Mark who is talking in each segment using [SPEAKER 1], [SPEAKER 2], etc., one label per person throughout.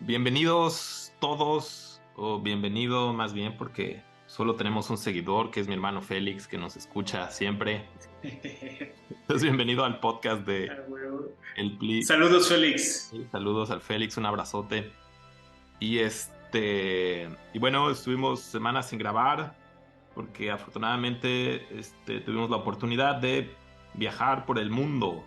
[SPEAKER 1] Bienvenidos todos, o bienvenido más bien porque solo tenemos un seguidor que es mi hermano Félix que nos escucha siempre. Entonces, bienvenido al podcast
[SPEAKER 2] Ah,
[SPEAKER 1] de
[SPEAKER 2] huevo.
[SPEAKER 1] El Pli.
[SPEAKER 2] Saludos, Félix.
[SPEAKER 1] Saludos al Félix, un abrazote. Y bueno, estuvimos semanas sin grabar porque afortunadamente tuvimos la oportunidad de viajar por el mundo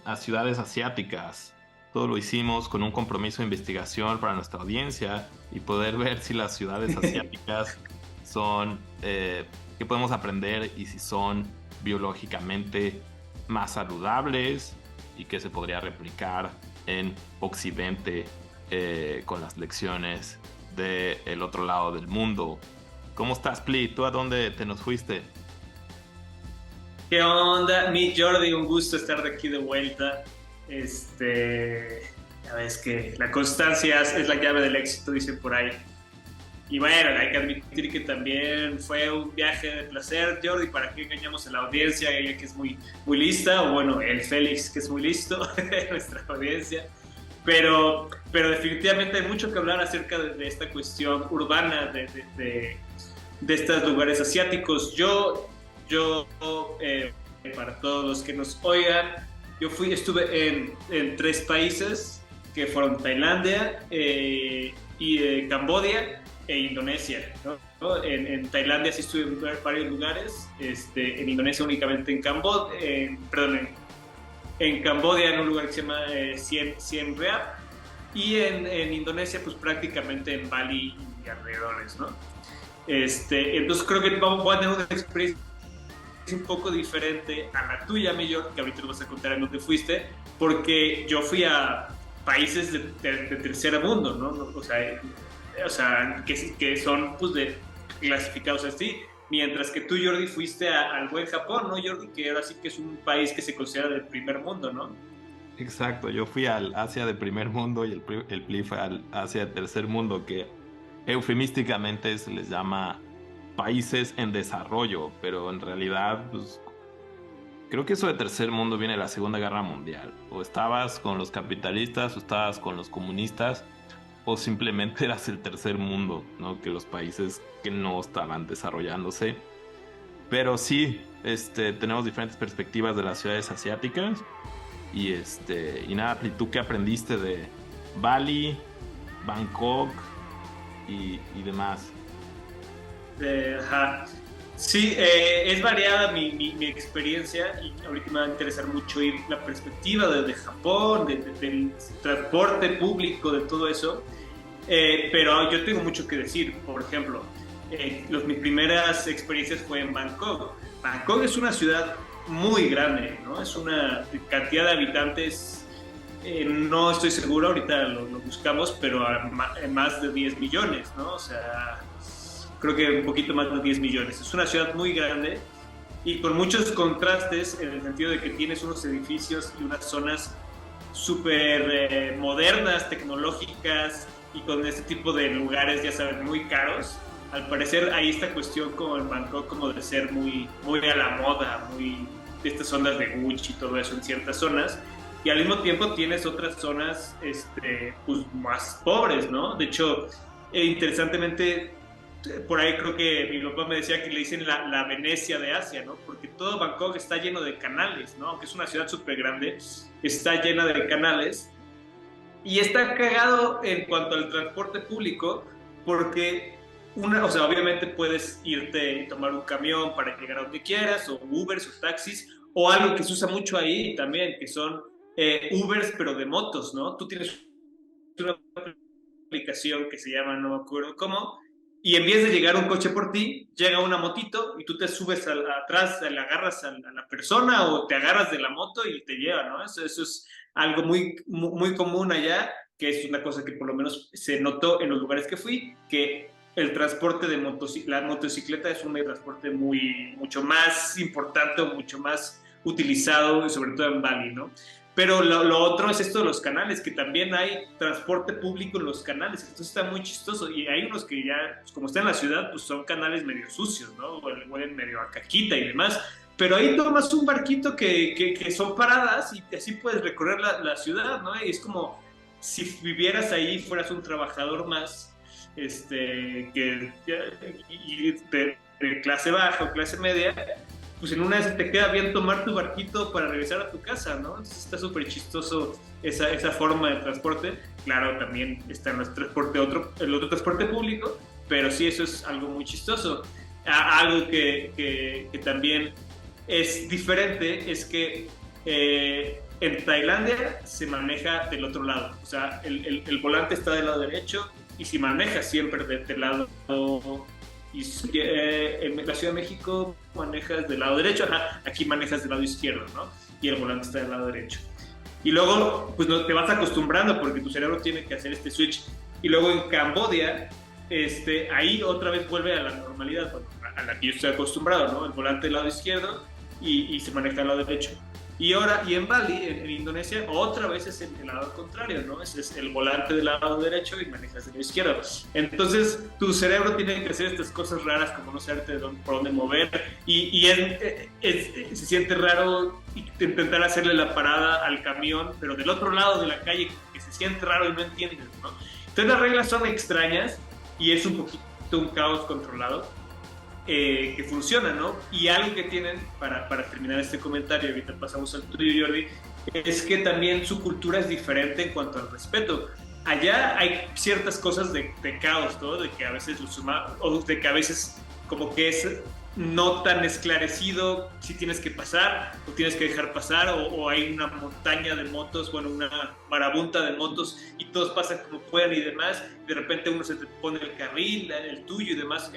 [SPEAKER 1] a ciudades asiáticas. Todo lo hicimos con un compromiso de investigación para nuestra audiencia y poder ver si las ciudades asiáticas son, qué podemos aprender y si son biológicamente más saludables y qué se podría replicar en Occidente con las lecciones del otro lado del mundo. ¿Cómo estás, Pli? ¿Tú a dónde te nos fuiste?
[SPEAKER 2] ¿Qué onda? Mi Jordi, un gusto estar de aquí de vuelta. Ya ves que la constancia es la llave del éxito, dicen por ahí. Y bueno, hay que admitir que también fue un viaje de placer, Jordi, para que engañamos a la audiencia, ella que es muy lista, o bueno, el Félix que es muy listo, nuestra audiencia. Pero definitivamente hay mucho que hablar acerca de esta cuestión urbana, de estos lugares asiáticos. Yo para todos los que nos oigan, estuve en tres países que fueron Tailandia y Cambodia e Indonesia, ¿no? En Tailandia sí estuve en varios lugares, en Indonesia únicamente en Cambodia en un lugar que se llama Siem Reap y en Indonesia pues prácticamente en Bali y alrededores, ¿no? Entonces creo que voy a tener una experiencia un poco diferente a la tuya, Millor, que ahorita nos vas a contar en dónde fuiste, porque yo fui a países de tercer mundo, ¿no? Que son pues clasificados así, mientras que tú, Jordi, fuiste al buen Japón, ¿no, Jordi? Que ahora sí que es un país que se considera del primer mundo, ¿no?
[SPEAKER 1] Exacto, yo fui al Asia de primer mundo y el Pli fue al Asia de tercer mundo, que eufemísticamente se les llama países en desarrollo, pero en realidad, pues, creo que eso de tercer mundo viene de la Segunda Guerra Mundial. O estabas con los capitalistas, o estabas con los comunistas, o simplemente eras el tercer mundo, ¿no? Que los países que no estaban desarrollándose. Pero sí, tenemos diferentes perspectivas de las ciudades asiáticas. Y nada, ¿y tú qué aprendiste de Bali, Bangkok y demás?
[SPEAKER 2] Ajá. Sí, es variada mi experiencia y ahorita me va a interesar mucho ir la perspectiva de Japón, del transporte público, de todo eso. Pero yo tengo mucho que decir. Por ejemplo, mis primeras experiencias fue en Bangkok. Bangkok es una ciudad muy grande, ¿no? Es una cantidad de habitantes, no estoy seguro, ahorita lo buscamos, pero más de 10 millones, ¿no? O sea, creo que un poquito más de 10 millones. Es una ciudad muy grande y con muchos contrastes en el sentido de que tienes unos edificios y unas zonas súper modernas, tecnológicas y con este tipo de lugares, ya saben, muy caros. Al parecer hay esta cuestión como en Bangkok como de ser muy a la moda, muy de estas ondas de Gucci y todo eso en ciertas zonas. Y al mismo tiempo tienes otras zonas pues, más pobres, ¿no? De hecho, interesantemente, por ahí creo que mi papá me decía que le dicen la Venecia de Asia, ¿no? Porque todo Bangkok está lleno de canales, ¿no? Aunque es una ciudad súper grande, está llena de canales. Y está cagado en cuanto al transporte público, porque o sea, obviamente puedes irte y tomar un camión para llegar a donde quieras, o Ubers o taxis, o algo que se usa mucho ahí también, que son Ubers, pero de motos, ¿no? Tú tienes una aplicación que se llama, no me acuerdo cómo, y en vez de llegar un coche por ti, llega una motito y tú te subes atrás, le agarras a la persona o te agarras de la moto y te lleva, ¿no? Eso es algo muy común allá, que es una cosa que por lo menos se notó en los lugares que fui, que el transporte de la motocicleta es un medio de transporte mucho más importante o mucho más utilizado, sobre todo en Bali, ¿no? Pero lo otro es esto de los canales, que también hay transporte público en los canales, entonces está muy chistoso. Y hay unos que ya, pues como está en la ciudad, pues son canales medio sucios, ¿no? Huelen medio a caquita y demás. Pero ahí tomas un barquito que son paradas y así puedes recorrer la ciudad, ¿no? Y es como si vivieras ahí fueras un trabajador más, y de clase baja o clase media, pues en una vez te queda bien tomar tu barquito para regresar a tu casa, ¿no? Entonces está súper chistoso esa forma de transporte. Claro, también está el otro transporte público, pero sí, eso es algo muy chistoso. Algo que también es diferente es que en Tailandia se maneja del otro lado, o sea, el volante está del lado derecho y si manejas siempre del lado en la Ciudad de México manejas del lado derecho, ajá, aquí manejas del lado izquierdo, ¿no? Y el volante está del lado derecho. Y luego, pues no, te vas acostumbrando porque tu cerebro tiene que hacer este switch. Y luego en Cambodia, ahí otra vez vuelve a la normalidad, bueno, a la que yo estoy acostumbrado, ¿no? El volante del lado izquierdo y se maneja del lado derecho. Y en Bali, en Indonesia, otra vez es el lado contrario, ¿no? Es el volante del lado derecho y manejas del lado izquierdo. Entonces, tu cerebro tiene que hacer estas cosas raras como no saberte por dónde mover y se siente raro intentar hacerle la parada al camión, pero del otro lado de la calle, que se siente raro y no entiendes, ¿no? Entonces, las reglas son extrañas y es un poquito un caos controlado. Que funciona, ¿no? Y algo que tienen, para terminar este comentario, ahorita pasamos al tuyo, Jordi, es que también su cultura es diferente en cuanto al respeto. Allá hay ciertas cosas de caos, ¿no? De que a veces o de que a veces como que es no tan esclarecido si tienes que pasar o tienes que dejar pasar, o hay una montaña de motos, bueno, una marabunta de motos y todos pasan como puedan y demás, de repente uno se te pone el carril, el tuyo y demás.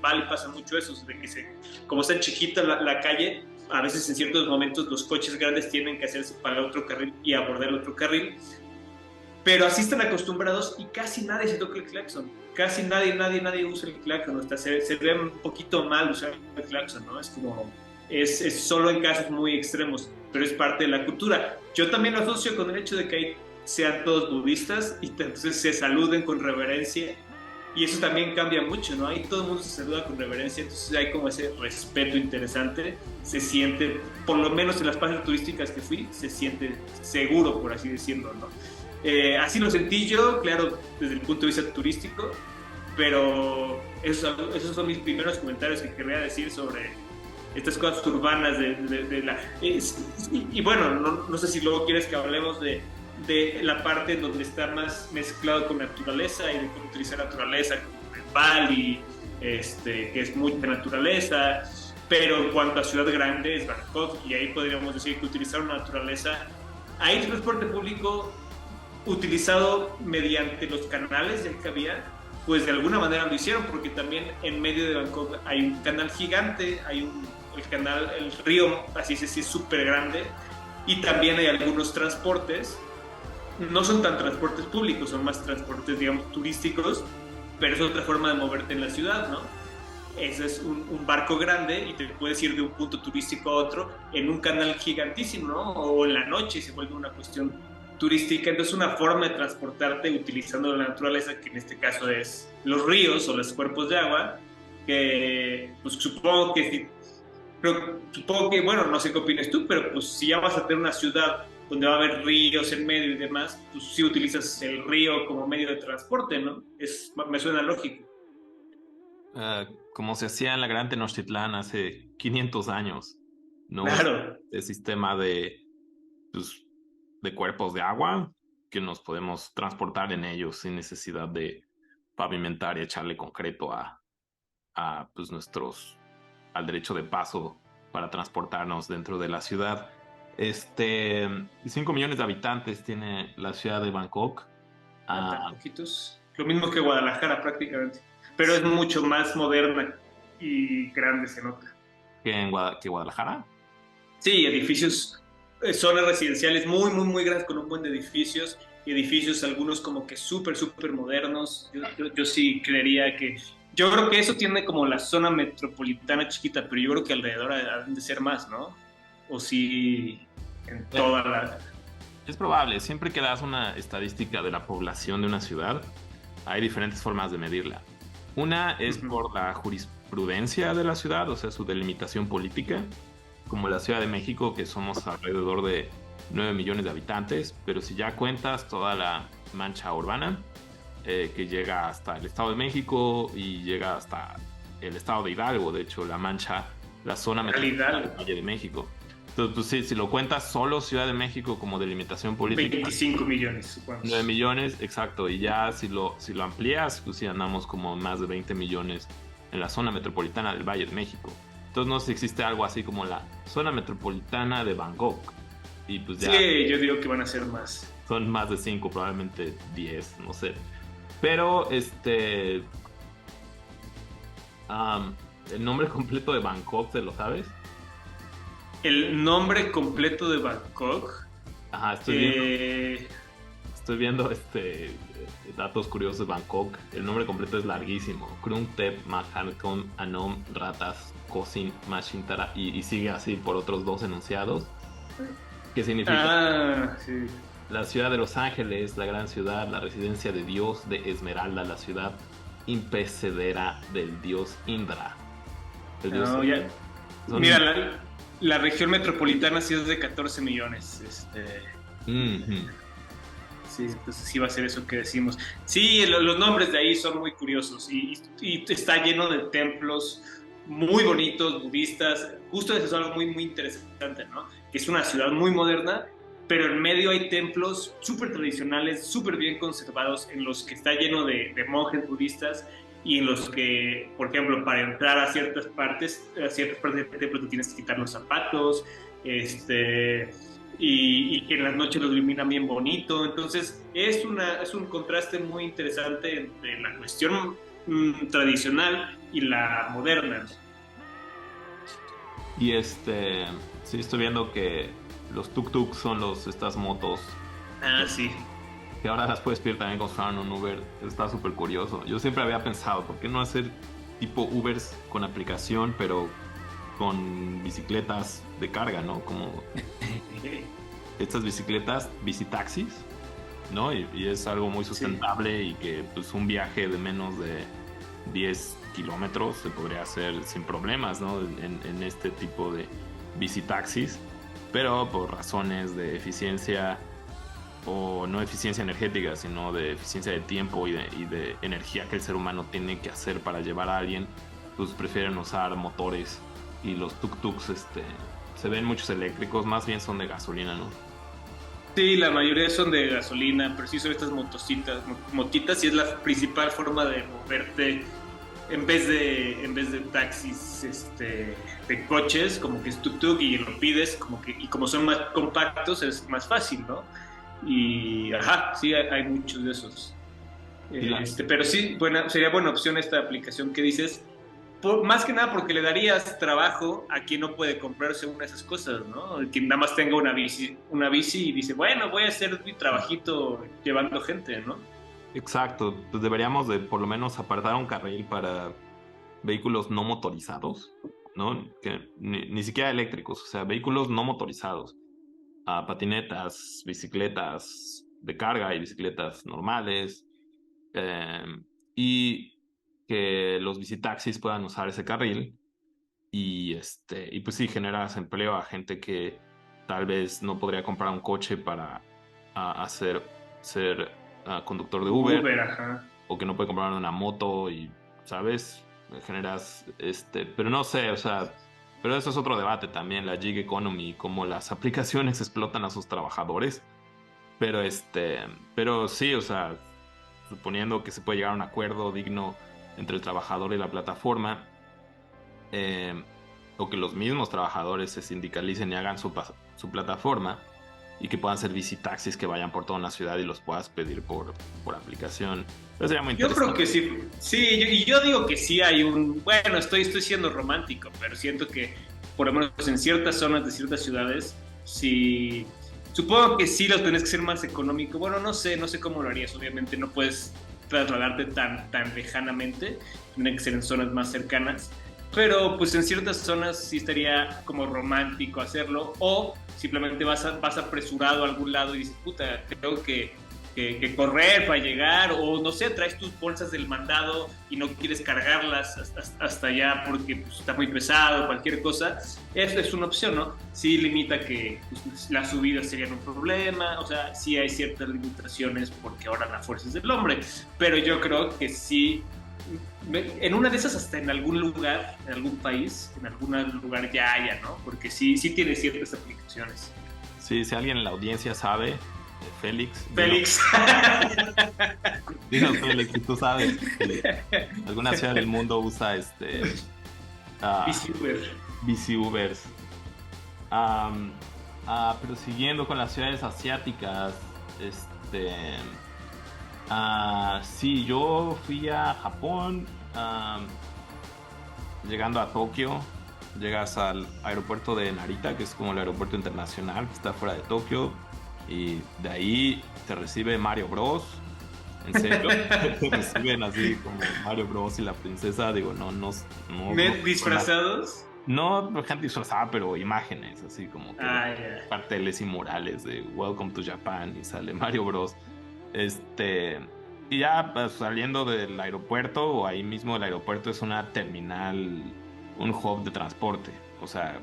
[SPEAKER 2] Bali pasa mucho eso, de que como está chiquita la calle, a veces en ciertos momentos los coches grandes tienen que hacerse para el otro carril y abordar el otro carril, pero así están acostumbrados y casi nadie se toca el claxon, casi nadie usa el claxon, hasta se ve un poquito mal usar el claxon, ¿no? Es como, es solo en casos muy extremos, pero es parte de la cultura. Yo también lo asocio con el hecho de que ahí sean todos budistas y entonces se saluden con reverencia. Y eso también cambia mucho, ¿no? Ahí todo el mundo se saluda con reverencia, entonces hay como ese respeto interesante, se siente, por lo menos en las páginas turísticas que fui, se siente seguro, por así decirlo, ¿no? Así lo sentí yo, claro, desde el punto de vista turístico, pero esos son mis primeros comentarios que querría decir sobre estas cosas urbanas y bueno, no sé si luego quieres que hablemos de la parte donde está más mezclado con naturaleza y de cómo utilizar naturaleza, como en Bali, que es mucha naturaleza, pero en cuanto a ciudad grande es Bangkok, y ahí podríamos decir que utilizaron naturaleza. Hay transporte público utilizado mediante los canales ya que había, pues de alguna manera lo hicieron, porque también en medio de Bangkok hay un canal gigante, el río, así es súper grande, y también hay algunos transportes. No son tan transportes públicos, son más transportes, digamos, turísticos, pero es otra forma de moverte en la ciudad, ¿no? Ese es un barco grande y te puedes ir de un punto turístico a otro en un canal gigantísimo, ¿no? O en la noche se vuelve una cuestión turística. Entonces, una forma de transportarte utilizando la naturaleza, que en este caso es los ríos o los cuerpos de agua, que pues supongo que, bueno, no sé qué opinas tú, pero pues si ya vas a tener una ciudad donde va a haber ríos en medio y demás, pues sí utilizas el río como medio de transporte, ¿no? Me suena lógico.
[SPEAKER 1] Como se hacía en la Gran Tenochtitlán hace 500 años, ¿no?
[SPEAKER 2] Claro.
[SPEAKER 1] El sistema pues, de cuerpos de agua que nos podemos transportar en ellos sin necesidad de pavimentar y echarle concreto pues al derecho de paso para transportarnos dentro de la ciudad. 5 millones de habitantes tiene la ciudad de Bangkok.
[SPEAKER 2] Poquitos. Lo mismo que Guadalajara prácticamente, pero es mucho más moderna y grande, se nota.
[SPEAKER 1] ¿Que Guadalajara?
[SPEAKER 2] Sí, edificios, zonas residenciales muy, muy, muy grandes con un buen de edificios, algunos como que súper, súper modernos. Yo sí creería que... Yo creo que eso tiene como la zona metropolitana chiquita, pero yo creo que alrededor han de ser más, ¿no? O sí, en toda la...
[SPEAKER 1] Es probable, siempre que das una estadística de la población de una ciudad, hay diferentes formas de medirla. Una es por la jurisprudencia de la ciudad, o sea, su delimitación política, como la Ciudad de México, que somos alrededor de 9 millones de habitantes, pero si ya cuentas toda la mancha urbana, que llega hasta el Estado de México y llega hasta el Estado de Hidalgo, de hecho, la mancha, la zona metropolitana del Valle de México. Entonces, pues sí, si lo cuentas solo Ciudad de México como delimitación política.
[SPEAKER 2] 25 millones, supongo.
[SPEAKER 1] 9 millones, exacto, y ya si lo amplías, pues sí andamos como más de 20 millones en la zona metropolitana del Valle de México. Entonces no sé si existe algo así como la zona metropolitana de Bangkok. Y pues ya...
[SPEAKER 2] Sí, yo digo que van a ser más.
[SPEAKER 1] Son más de 5, probablemente 10, no sé. Pero el nombre completo de Bangkok, ¿te lo sabes?
[SPEAKER 2] El nombre completo de Bangkok.
[SPEAKER 1] Ajá, estoy viendo datos curiosos de Bangkok. El nombre completo es larguísimo. Krung Thep Mahakom Anom Ratas Kosin Mashintara, y sigue así por otros 2 enunciados. ¿Qué significa?
[SPEAKER 2] Sí.
[SPEAKER 1] La ciudad de Los Ángeles, la gran ciudad, la residencia de Dios de Esmeralda, la ciudad impecedera del dios Indra. El dios
[SPEAKER 2] Mira, la región metropolitana sí es de 14 millones. Sí, entonces sí va a ser eso que decimos. Sí, los nombres de ahí son muy curiosos y está lleno de templos muy bonitos, budistas. Justo eso es algo muy, muy interesante, ¿no? Que es una ciudad muy moderna, pero en medio hay templos súper tradicionales, súper bien conservados, en los que está lleno de monjes budistas y en los que, por ejemplo, para entrar a ciertas partes del templo te tienes que quitar los zapatos, y que en las noches los iluminan bien bonito. Entonces es un contraste muy interesante entre la cuestión tradicional y la moderna.
[SPEAKER 1] Y sí, estoy viendo que los tuk-tuk son estas motos.
[SPEAKER 2] Sí.
[SPEAKER 1] Que ahora las puedes pedir también como si fueran un Uber. Está súper curioso. Yo siempre había pensado, ¿por qué no hacer tipo Ubers con aplicación, pero con bicicletas de carga, ¿no? Como estas bicicletas, bicitaxis, ¿no? Y es algo muy sustentable, sí. Y que pues un viaje de menos de 10 kilómetros se podría hacer sin problemas, ¿no? En este tipo de bicitaxis, pero por razones de eficiencia, o no eficiencia energética, sino de eficiencia de tiempo y de energía que el ser humano tiene que hacer para llevar a alguien, pues prefieren usar motores. Y los tuk-tuks, se ven muchos eléctricos, más bien son de gasolina, ¿no?
[SPEAKER 2] Sí, la mayoría son de gasolina, pero sí son estas motitas, y es la principal forma de moverte en vez de taxis de coches, como que es tuk-tuk y lo pides, y como son más compactos es más fácil, ¿no? Y sí hay muchos de esos. Pero sí, sería buena opción esta aplicación que dices, más que nada porque le darías trabajo a quien no puede comprarse una de esas cosas, ¿no? Quien nada más tenga una bici y dice, bueno, voy a hacer mi trabajito llevando gente, ¿no?
[SPEAKER 1] Exacto, pues deberíamos de por lo menos apartar un carril para vehículos no motorizados, ¿no? Que ni siquiera eléctricos, o sea, vehículos no motorizados. Patinetas, bicicletas de carga y bicicletas normales, y que los bicitaxis puedan usar ese carril y pues sí, generas empleo a gente que tal vez no podría comprar un coche para ser conductor de Uber,
[SPEAKER 2] ajá.
[SPEAKER 1] O que no puede comprar una moto y, ¿sabes? Generas, pero no sé, o sea, pero eso es otro debate también, la gig economy, cómo las aplicaciones explotan a sus trabajadores. Pero sí, o sea, suponiendo que se puede llegar a un acuerdo digno entre el trabajador y la plataforma, o que los mismos trabajadores se sindicalicen y hagan su plataforma, y que puedan ser bicitaxis que vayan por toda una ciudad y los puedas pedir por aplicación. Eso sería muy interesante.
[SPEAKER 2] Yo creo que sí. Sí, yo digo que sí hay bueno, estoy siendo romántico, pero siento que por lo menos en ciertas zonas de ciertas ciudades, sí, supongo que sí los tenés que ser más económico. Bueno, no sé cómo lo harías. Obviamente no puedes trasladarte tan lejanamente, tiene que ser en zonas más cercanas, pero pues en ciertas zonas sí estaría como romántico hacerlo, o simplemente vas apresurado a algún lado y dices, puta, creo que que correr para llegar, o no sé, traes tus bolsas del mandado y no quieres cargarlas hasta allá porque pues, está muy pesado, cualquier cosa, eso es una opción, ¿no? Sí limita que pues, las subidas serían un problema, o sea, sí hay ciertas limitaciones porque ahora la fuerza es del hombre, pero yo creo que sí, en una de esas hasta en algún lugar, en algún país, en algún lugar ya haya, ¿no? Porque sí tiene ciertas aplicaciones.
[SPEAKER 1] Sí, si alguien en la audiencia sabe, Félix.
[SPEAKER 2] Félix.
[SPEAKER 1] Dinos, Félix, si tú sabes que alguna ciudad del mundo usa
[SPEAKER 2] Bici Uber.
[SPEAKER 1] Bici Ubers. Pero siguiendo con las ciudades asiáticas, sí, yo fui a Japón, llegando a Tokio, llegas al aeropuerto de Narita, que es como el aeropuerto internacional que está fuera de Tokio, y de ahí te recibe Mario Bros. En serio, te reciben así como Mario Bros. Y la princesa, digo, no
[SPEAKER 2] ¿Disfrazados?
[SPEAKER 1] No gente disfrazada, pero imágenes, así como que
[SPEAKER 2] yeah.
[SPEAKER 1] Carteles y murales de Welcome to Japan y sale Mario Bros. Y ya pues, saliendo del aeropuerto, o ahí mismo el aeropuerto es una terminal, un hub de transporte, o sea,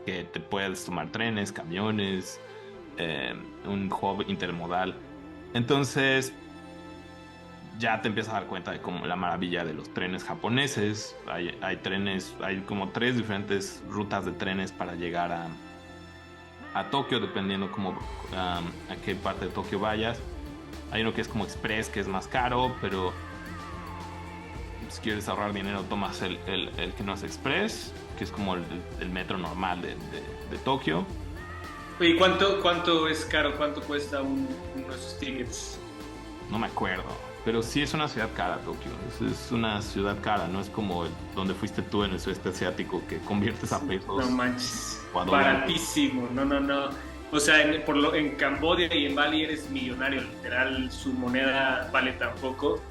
[SPEAKER 1] que te puedes tomar trenes, camiones, un hub intermodal. Entonces ya te empiezas a dar cuenta de como la maravilla de los trenes japoneses. Hay trenes, hay como 3 diferentes rutas de trenes para llegar a Tokio, dependiendo como a qué parte de Tokio vayas. Hay uno que es como express, que es más caro, pero si quieres ahorrar dinero tomas el que no es express, que es como el metro normal de Tokio.
[SPEAKER 2] ¿Y cuánto es caro? ¿Cuánto cuesta uno de esos tickets?
[SPEAKER 1] No me acuerdo, pero sí es una ciudad cara, Tokio. Es una ciudad cara, no es como donde fuiste tú en el sudeste asiático, que conviertes a pesos.
[SPEAKER 2] No manches, baratísimo, no. O sea, en Camboya y en Bali eres millonario, literal, su moneda vale tan poco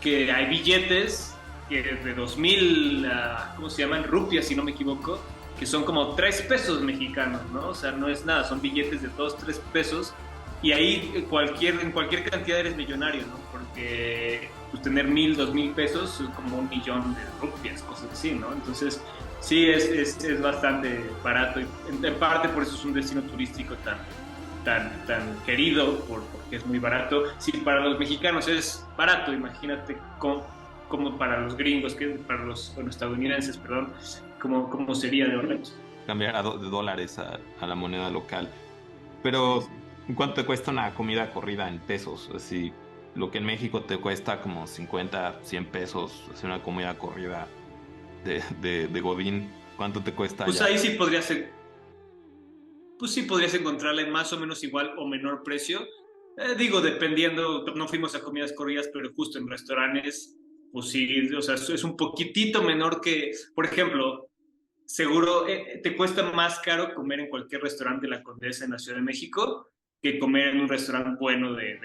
[SPEAKER 2] que hay billetes que de 2,000, ¿cómo se llaman? Rupias, si no me equivoco, que son como 3 pesos mexicanos, ¿no? O sea, no es nada, son billetes de 2, 3 pesos y ahí en cualquier cantidad eres millonario, ¿no? Porque pues, tener 1,000, 2,000 pesos es como 1,000,000 de rupias, cosas así, ¿no? Entonces, sí, es bastante barato y en parte por eso es un destino turístico tan querido, porque es muy barato. Si para los mexicanos es barato, imagínate como para los gringos, para los estadounidenses, perdón, cómo sería de dólares.
[SPEAKER 1] Cambiar de dólares a la moneda local. Pero, ¿cuánto te cuesta una comida corrida en pesos? Así, lo que en México te cuesta como 50, 100 pesos, así una comida corrida de Godín, ¿cuánto te cuesta?
[SPEAKER 2] Pues allá? Ahí sí podrías encontrarle más o menos igual o menor precio. Digo, dependiendo, no fuimos a comidas corridas, pero justo en restaurantes, pues sí, o sea, es un poquitito menor que, por ejemplo, seguro te cuesta más caro comer en cualquier restaurante de la Condesa en la Ciudad de México que comer en un restaurante bueno de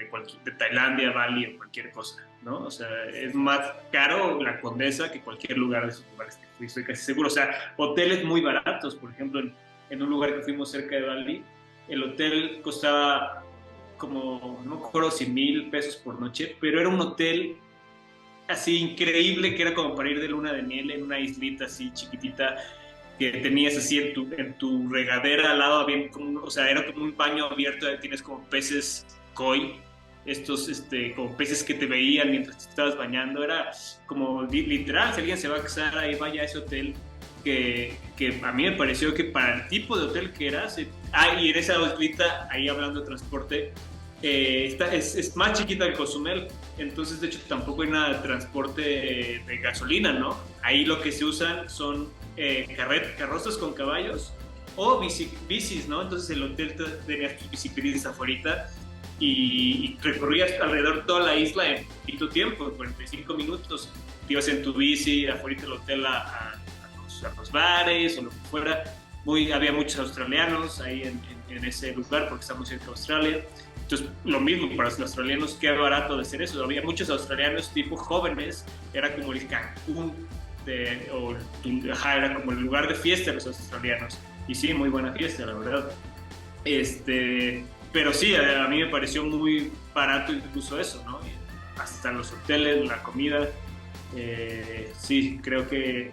[SPEAKER 2] Tailandia, Bali o cualquier cosa, ¿no? O sea, es más caro la Condesa que cualquier lugar de esos lugares que fui, estoy casi seguro. O sea, hoteles muy baratos, por ejemplo, en un lugar que fuimos cerca de Bali, el hotel costaba como, no me acuerdo si 1,000 pesos por noche, pero era un hotel así increíble que era como para ir de luna de miel en una islita así chiquitita que tenías así en tu regadera al lado, había como, o sea, era como un baño abierto, tienes como peces koi, estos como peces que te veían mientras te estabas bañando, era como literal, si alguien se va a casar ahí vaya a ese hotel, que a mí me pareció que para el tipo de hotel que era, y en esa islita, ahí hablando de transporte, es más chiquita que Cozumel, entonces de hecho tampoco hay nada de transporte de gasolina, ¿no? Ahí lo que se usan son carrozas con caballos o bicis, ¿no? Entonces el hotel tenía tus bicicletas afuera y recorrías alrededor toda la isla en poquito tiempo, en 45 minutos. Te ibas en tu bici afuera del hotel a los bares o lo que fuera. Había muchos australianos ahí en ese lugar porque está muy cerca de Australia. Entonces, lo mismo para los australianos, qué barato de hacer eso. Había muchos australianos tipo jóvenes, era como el Cancún, era como el lugar de fiesta de los australianos. Y sí, muy buena fiesta, la verdad. Pero sí, a mí me pareció muy barato incluso eso, ¿no? Hasta los hoteles, la comida. Sí, creo que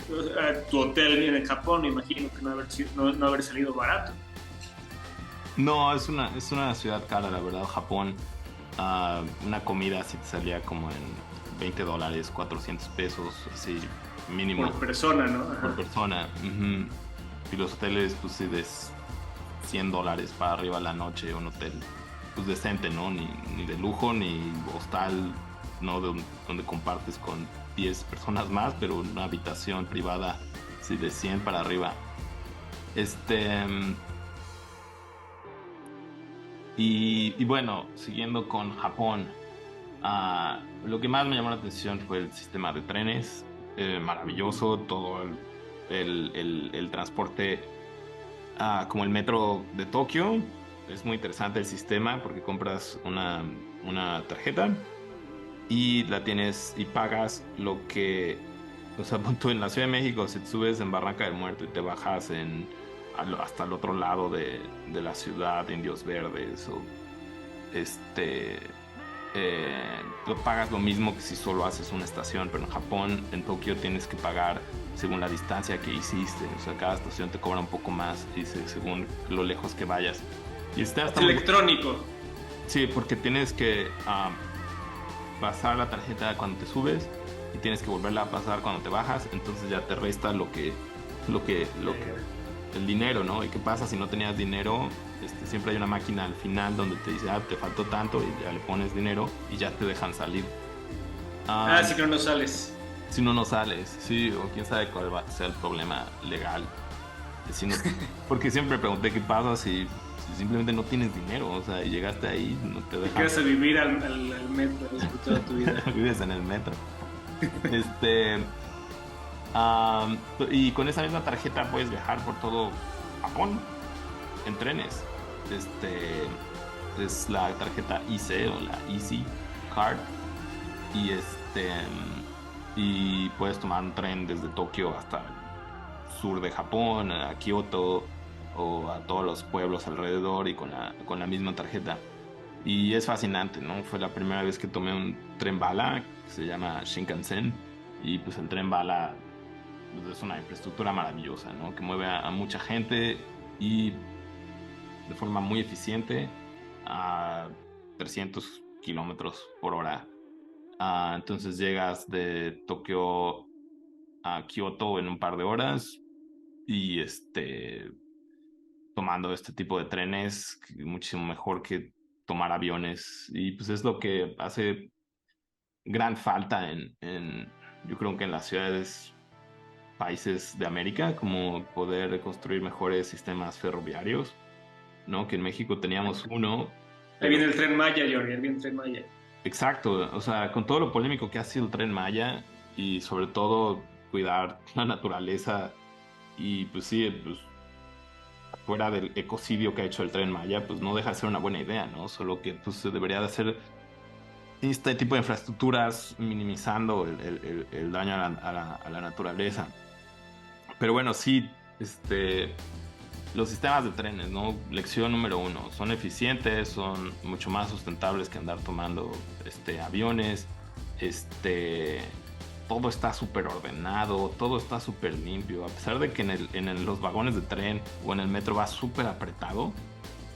[SPEAKER 2] tu hotel en Japón, me imagino que no haber salido barato.
[SPEAKER 1] No, es una ciudad cara, la verdad, Japón. Una comida sí te salía como en $20, 400 pesos, así mínimo
[SPEAKER 2] Por persona, ¿no?
[SPEAKER 1] por
[SPEAKER 2] Ajá.
[SPEAKER 1] persona. Ujú. Y los hoteles, pues sí, de $100 para arriba a la noche, un hotel, pues decente, ¿no? Ni de lujo, ni hostal, ¿no? Donde compartes con 10 personas más, pero una habitación privada, sí, de 100 para arriba. Este. Y bueno, siguiendo con Japón, lo que más me llamó la atención fue el sistema de trenes, maravilloso, todo el transporte, como el metro de Tokio. Es muy interesante el sistema porque compras una tarjeta y la tienes y pagas lo que, o sea, pon tú en la Ciudad de México, si te subes en Barranca del Muerto y te bajas hasta el otro lado de la ciudad, de Indios Verdes, o este, lo pagas lo mismo que si solo haces una estación, pero en Japón, en Tokio, tienes que pagar según la distancia que hiciste, o sea, cada estación te cobra un poco más, dice, según lo lejos que vayas. Y
[SPEAKER 2] Es
[SPEAKER 1] está muy bueno.
[SPEAKER 2] electrónico.
[SPEAKER 1] Sí, porque tienes que pasar la tarjeta cuando te subes y tienes que volverla a pasar cuando te bajas, entonces ya te resta lo que el dinero, ¿no? ¿Y qué pasa si no tenías dinero? Siempre hay una máquina al final donde te dice, te faltó tanto, y ya le pones dinero y ya te dejan salir. Ah,
[SPEAKER 2] Sí que no sales.
[SPEAKER 1] si no, no sales, sí, o quién sabe cuál va a ser el problema legal. Si no- Porque siempre pregunté qué pasa si simplemente no tienes dinero, o sea, y llegaste ahí, no te
[SPEAKER 2] Te
[SPEAKER 1] dejan,
[SPEAKER 2] quedas a vivir al metro toda tu vida.
[SPEAKER 1] vives en el metro. Este, y con esa misma tarjeta puedes viajar por todo Japón en trenes. Este es la tarjeta IC o la Easy Card. Y y puedes tomar un tren desde Tokio hasta el sur de Japón, a Kioto o a todos los pueblos alrededor y con la misma tarjeta. Y es fascinante, ¿no? Fue la primera vez que tomé un tren bala que se llama Shinkansen. Y pues el tren bala, pues, es una infraestructura maravillosa, ¿no? Que mueve a mucha gente y de forma muy eficiente a 300 kilómetros por hora. Entonces llegas de Tokio a Kioto en un par de horas y tomando este tipo de trenes, muchísimo mejor que tomar aviones. Y pues es lo que hace gran falta yo creo que en las ciudades, países de América, como poder construir mejores sistemas ferroviarios, ¿no? Que en México teníamos uno,
[SPEAKER 2] Ahí
[SPEAKER 1] pero
[SPEAKER 2] viene el Tren Maya, Jordi, ahí viene el Tren Maya.
[SPEAKER 1] exacto, o sea, con todo lo polémico que ha sido el Tren Maya y sobre todo cuidar la naturaleza y pues sí, pues fuera del ecocidio que ha hecho el Tren Maya, pues no deja de ser una buena idea, ¿no? Solo que pues se debería de hacer este tipo de infraestructuras minimizando el daño a la naturaleza. Pero bueno, sí, los sistemas de trenes, ¿no? Lección número uno, son eficientes, son mucho más sustentables que andar tomando aviones. Este, Todo está súper ordenado, todo está súper limpio. A pesar de que en los vagones de tren o en el metro va súper apretado,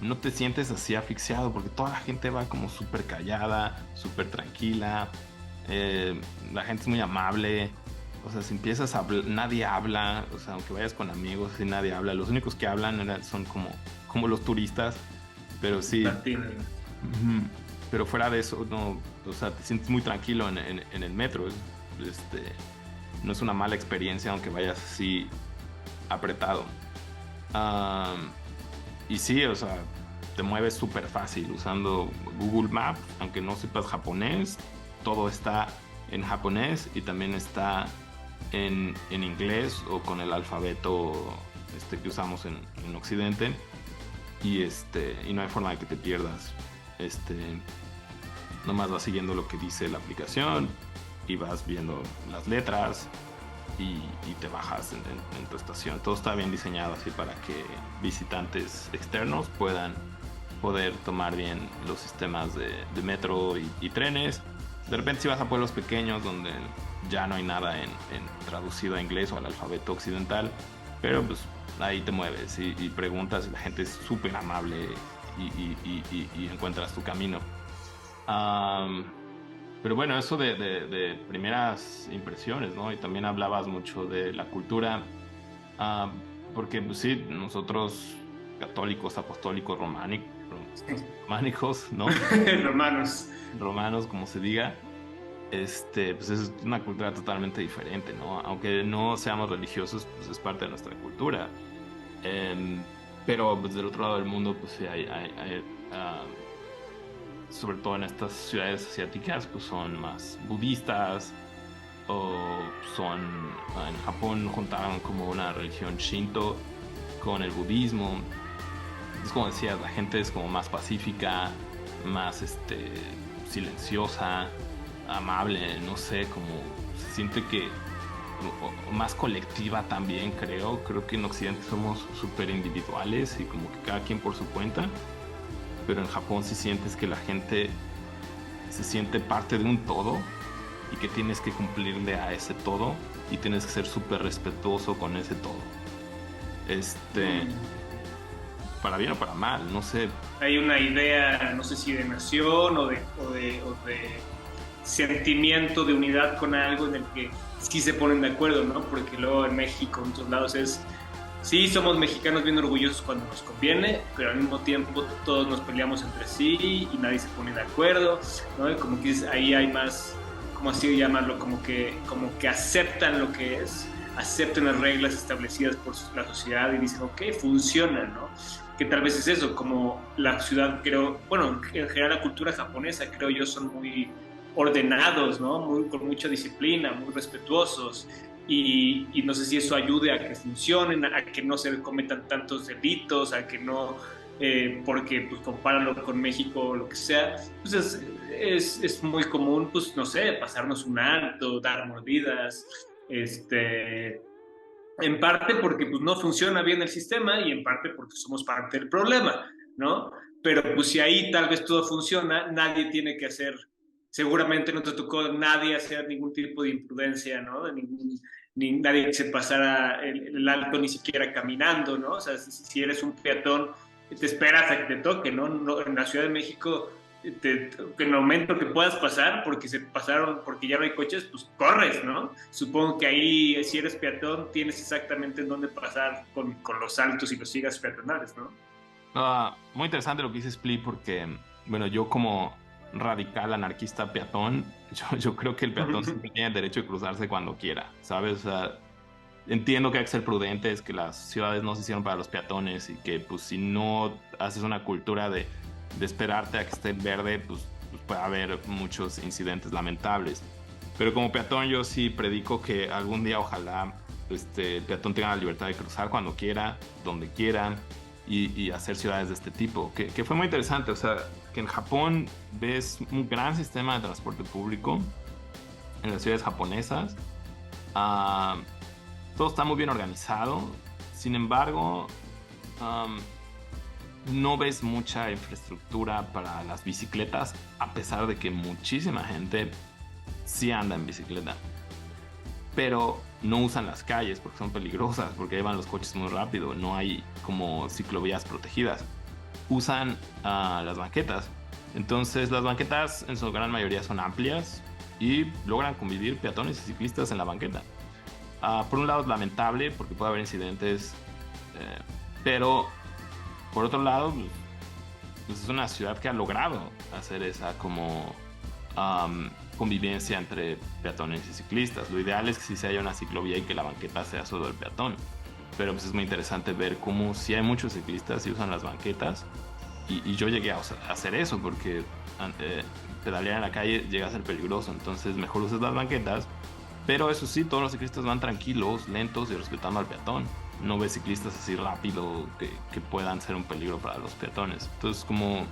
[SPEAKER 1] no te sientes así asfixiado porque toda la gente va como súper callada, súper tranquila. La gente es muy amable. O sea, si empiezas a hablar, nadie habla. O sea, aunque vayas con amigos, sí, nadie habla. Los únicos que hablan son como los turistas. Pero sí.
[SPEAKER 2] Latina.
[SPEAKER 1] Ujú. Pero fuera de eso, no. O sea, te sientes muy tranquilo en el metro. No es una mala experiencia, aunque vayas así apretado. Am, y sí, o sea, te mueves súper fácil usando Google Maps, aunque no sepas japonés. Todo está en japonés y también está en inglés o con el alfabeto que usamos en Occidente. Y no hay forma de que te pierdas. Nomás vas siguiendo lo que dice la aplicación y vas viendo las letras y te bajas en tu estación. Todo está bien diseñado así para que visitantes externos puedan poder tomar bien los sistemas de metro y trenes. De repente si vas a pueblos pequeños donde ya no hay nada en traducido a inglés o al alfabeto occidental, pero pues ahí te mueves y preguntas y la gente es súper amable y encuentras tu camino. Am, pero bueno, eso de primeras impresiones, ¿no? Y también hablabas mucho de la cultura, ah, porque pues sí, nosotros católicos, apostólicos, románicos, ¿no?
[SPEAKER 2] Hermanos.
[SPEAKER 1] Romanos, como se diga, pues es una cultura totalmente diferente, ¿no? Aunque no seamos religiosos, pues es parte de nuestra cultura. Em, pero pues, del otro lado del mundo, pues sí, ah, sobre todo en estas ciudades asiáticas, pues son más budistas o son, en Japón juntaron como una religión Shinto con el budismo. Es como decías, la gente es como más pacífica, más silenciosa, amable, no sé, como se siente que o más colectiva también, creo que en Occidente somos súper individuales y como que cada quien por su cuenta, pero en Japón sí sientes que la gente se siente parte de un todo y que tienes que cumplirle a ese todo y tienes que ser súper respetuoso con ese todo. Para bien o para mal, no sé.
[SPEAKER 2] Hay una idea, no sé si de nación o de sentimiento de unidad con algo en el que sí se ponen de acuerdo, ¿no? Porque luego en México, en otros lados sí somos mexicanos bien orgullosos cuando nos conviene, pero al mismo tiempo todos nos peleamos entre sí y nadie se pone de acuerdo, ¿no? Y como que ahí hay más, como así llamarlo, como que aceptan lo que es, aceptan las reglas establecidas por la sociedad y dicen, ok, funciona, ¿no? Que tal vez es eso, como la ciudad, creo, bueno, en general la cultura japonesa, creo yo, son muy ordenados, ¿no? Con mucha disciplina, muy respetuosos. Y no sé si eso ayude a que funcionen, a que no se cometan tantos delitos, a que no, porque pues compáralo con México o lo que sea, pues es muy común, pues no sé, pasarnos un alto, dar mordidas, en parte porque pues no funciona bien el sistema y en parte porque somos parte del problema, ¿no? Pero pues si ahí tal vez todo funciona, nadie tiene que hacer, seguramente no te tocó nadie hacer ningún tipo de imprudencia, ¿no? Ni nadie se pasara el alto ni siquiera caminando, ¿no? O sea, si eres un peatón, te esperas a que te toque, ¿no? En la Ciudad de México en el momento que puedas pasar, porque se pasaron, porque ya no hay coches, pues corres, ¿no? Supongo que ahí, si eres peatón, tienes exactamente en dónde pasar con los saltos y los sigas peatonales, ¿no?
[SPEAKER 1] Muy interesante lo que dices, Pli, porque, bueno, yo como radical anarquista peatón, yo creo que el peatón siempre tiene el derecho de cruzarse cuando quiera, ¿sabes? O sea, entiendo que hay que ser prudentes, que las ciudades no se hicieron para los peatones y que pues si no haces una cultura de esperarte a que esté verde, pues puede haber muchos incidentes lamentables. Pero como peatón yo sí predico que algún día ojalá el peatón tenga la libertad de cruzar cuando quiera, donde quiera y hacer ciudades de este tipo, que fue muy interesante, o sea, que en Japón ves un gran sistema de transporte público en las ciudades japonesas. Ah, todo está muy bien organizado. Sin embargo, no ves mucha infraestructura para las bicicletas, a pesar de que muchísima gente sí anda en bicicleta. Pero no usan las calles porque son peligrosas, porque llevan los coches muy rápido. No hay como ciclovías protegidas. Usan las banquetas. Entonces las banquetas en su gran mayoría son amplias y logran convivir peatones y ciclistas en la banqueta. Por un lado es lamentable porque puede haber incidentes, pero por otro lado pues es una ciudad que ha logrado hacer esa como convivencia entre peatones y ciclistas. Lo ideal es que sí se haya una ciclovía y que la banqueta sea solo el peatón, pero pues es muy interesante ver cómo si hay muchos ciclistas y usan las banquetas y yo llegué a hacer eso porque pedalear en la calle llega a ser peligroso, entonces mejor usas las banquetas. Pero eso sí, todos los ciclistas van tranquilos, lentos y respetando al peatón. No ves ciclistas así rápido que puedan ser un peligro para los peatones. Entonces, como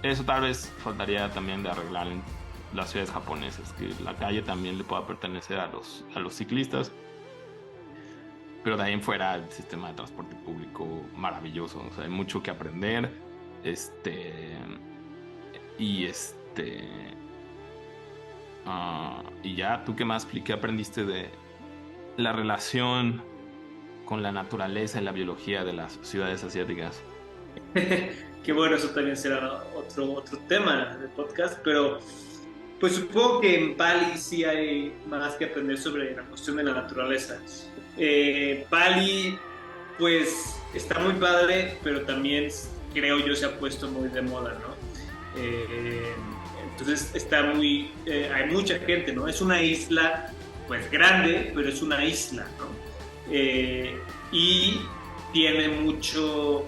[SPEAKER 1] eso tal vez faltaría también de arreglar en las ciudades japonesas, que la calle también le pueda pertenecer a los ciclistas. Pero de ahí en fuera el sistema de transporte público maravilloso. O sea, hay mucho que aprender. Este, y y ya, ¿tú qué más? ¿Qué aprendiste de la relación con la naturaleza y la biología de las ciudades asiáticas?
[SPEAKER 2] Que bueno, eso también será otro tema de podcast, pero pues supongo que en Bali sí hay más que aprender sobre la cuestión de la naturaleza. Bali, pues está muy padre, pero también creo yo se ha puesto muy de moda, ¿no? Eh, entonces hay mucha gente, ¿no? Es una isla, pues grande, pero es una isla, ¿no? Y tiene mucho,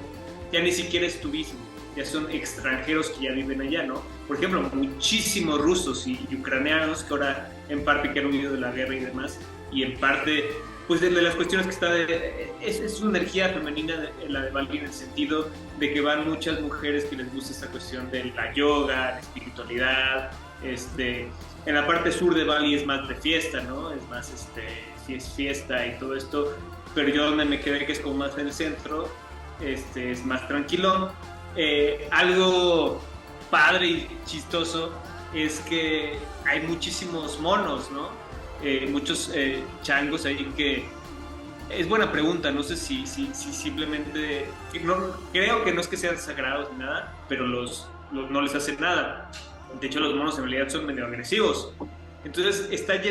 [SPEAKER 2] ya ni siquiera es turismo, ya son extranjeros que ya viven allá, ¿no? Por ejemplo, muchísimos rusos y ucranianos que ahora en parte que han huido de la guerra y demás, y en parte pues de las cuestiones que es una energía femenina la de Bali en el sentido de que van muchas mujeres que les gusta esta cuestión de la yoga, la espiritualidad, en la parte sur de Bali es más de fiesta, ¿no? Es más, sí es fiesta y todo esto, pero yo donde me quedé, que es como más en el centro, es más tranquilo. Algo padre y chistoso es que hay muchísimos monos, ¿no? Muchos changos ahí que es buena pregunta, no sé si simplemente no, creo que no es que sean sagrados ni nada, pero no les hacen nada. De hecho los monos en realidad son medio agresivos, entonces estás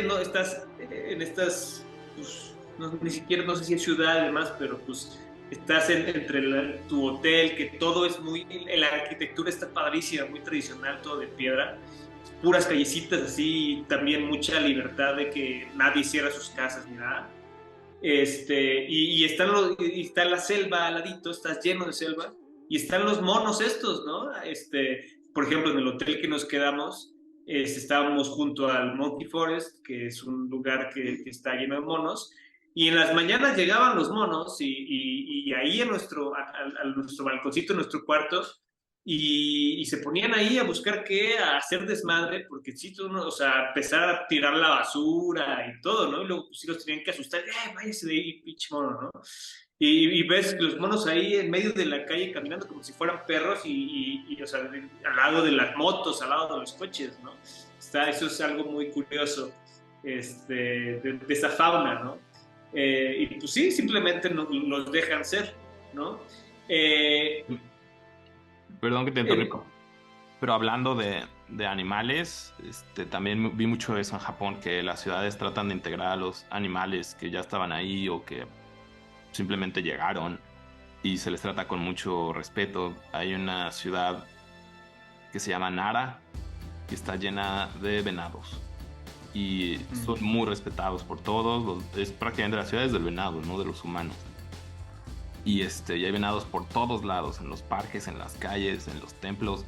[SPEAKER 2] en estas pues, ni siquiera no sé si es ciudad además, pero pues estás entre tu hotel, que todo es la arquitectura está padrísima, muy tradicional, todo de piedra, puras callecitas así, también mucha libertad de que nadie cierra sus casas ni nada. Y está la selva al ladito, estás lleno de selva, y están los monos estos, ¿no? Por ejemplo, en el hotel que nos quedamos, estábamos junto al Monkey Forest, que es un lugar que está lleno de monos, y en las mañanas llegaban los monos y ahí nuestro balconcito, en nuestro cuarto, y se ponían ahí a buscar a hacer desmadre, porque sí, o sea, empezar a tirar la basura y todo, ¿no? Y luego pues, sí los tenían que asustar, váyase de ahí, pinche mono, ¿no? Y ves los monos ahí en medio de la calle caminando como si fueran perros o sea, al lado de las motos, al lado de los coches, ¿no? Eso es algo muy curioso de esa fauna, ¿no? Y pues sí, simplemente nos dejan ser, ¿no?
[SPEAKER 1] Perdón que te interrumpa, pero hablando de animales, también vi mucho eso en Japón, que las ciudades tratan de integrar a los animales que ya estaban ahí o que simplemente llegaron y se les trata con mucho respeto. Hay una ciudad que se llama Nara, que está llena de venados y son muy respetados por todos. Es prácticamente las ciudades del venado, no de los humanos. Y hay venados por todos lados, en los parques, en las calles, en los templos.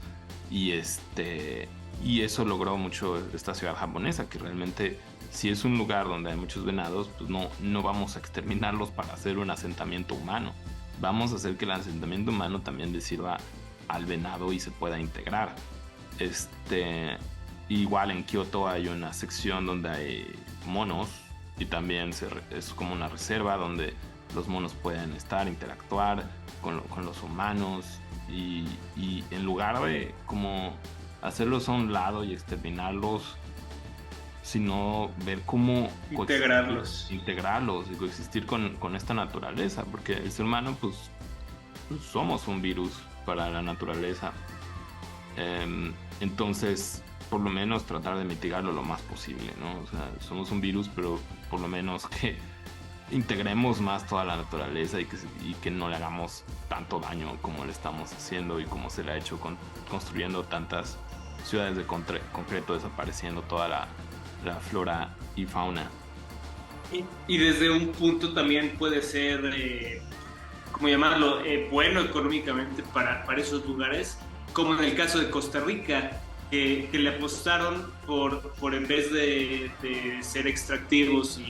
[SPEAKER 1] Y eso logró mucho esta ciudad japonesa, que realmente si es un lugar donde hay muchos venados, pues no vamos a exterminarlos para hacer un asentamiento humano. Vamos a hacer que el asentamiento humano también le sirva al venado y se pueda integrar. Igual en Kioto hay una sección donde hay monos y también es como una reserva donde los monos pueden interactuar con los humanos y en lugar de como hacerlos a un lado y exterminarlos, sino ver cómo
[SPEAKER 2] integrarlos
[SPEAKER 1] y coexistir con esta naturaleza, porque el ser humano pues somos un virus para la naturaleza. Entonces por lo menos tratar de mitigarlo lo más posible, ¿no? O sea, somos un virus, pero por lo menos que integremos más toda la naturaleza y que no le hagamos tanto daño como le estamos haciendo y como se le ha hecho construyendo tantas ciudades de concreto, desapareciendo toda la flora y fauna.
[SPEAKER 2] Y desde un punto también puede ser, ¿cómo llamarlo?, bueno económicamente para esos lugares, como en el caso de Costa Rica, que le apostaron por en vez de ser extractivos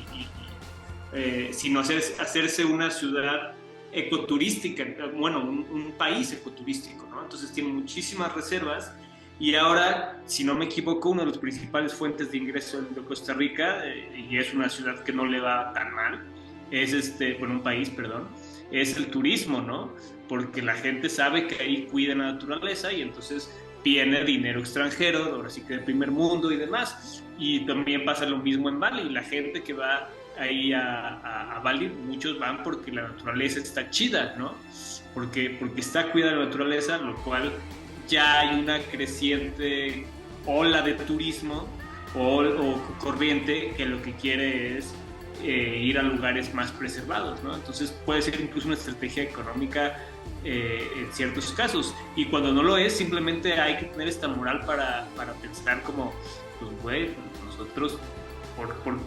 [SPEAKER 2] sino hacerse una ciudad ecoturística, bueno, un país ecoturístico, ¿no? Entonces tiene muchísimas reservas y ahora, si no me equivoco, una de las principales fuentes de ingreso de Costa Rica, y es una ciudad que no le va tan mal, es un país, perdón, es el turismo, ¿no? Porque la gente sabe que ahí cuidan la naturaleza y entonces viene dinero extranjero, ahora sí que de primer mundo y demás. Y también pasa lo mismo en Bali. La gente que va ahí a Bali, muchos van porque la naturaleza está chida, ¿no? Porque está cuidada la naturaleza, lo cual ya hay una creciente ola de turismo o corriente que lo que quiere es ir a lugares más preservados, ¿no? Entonces puede ser incluso una estrategia económica en ciertos casos. Y cuando no lo es, simplemente hay que tener esta moral para pensar como, pues, güey, nosotros,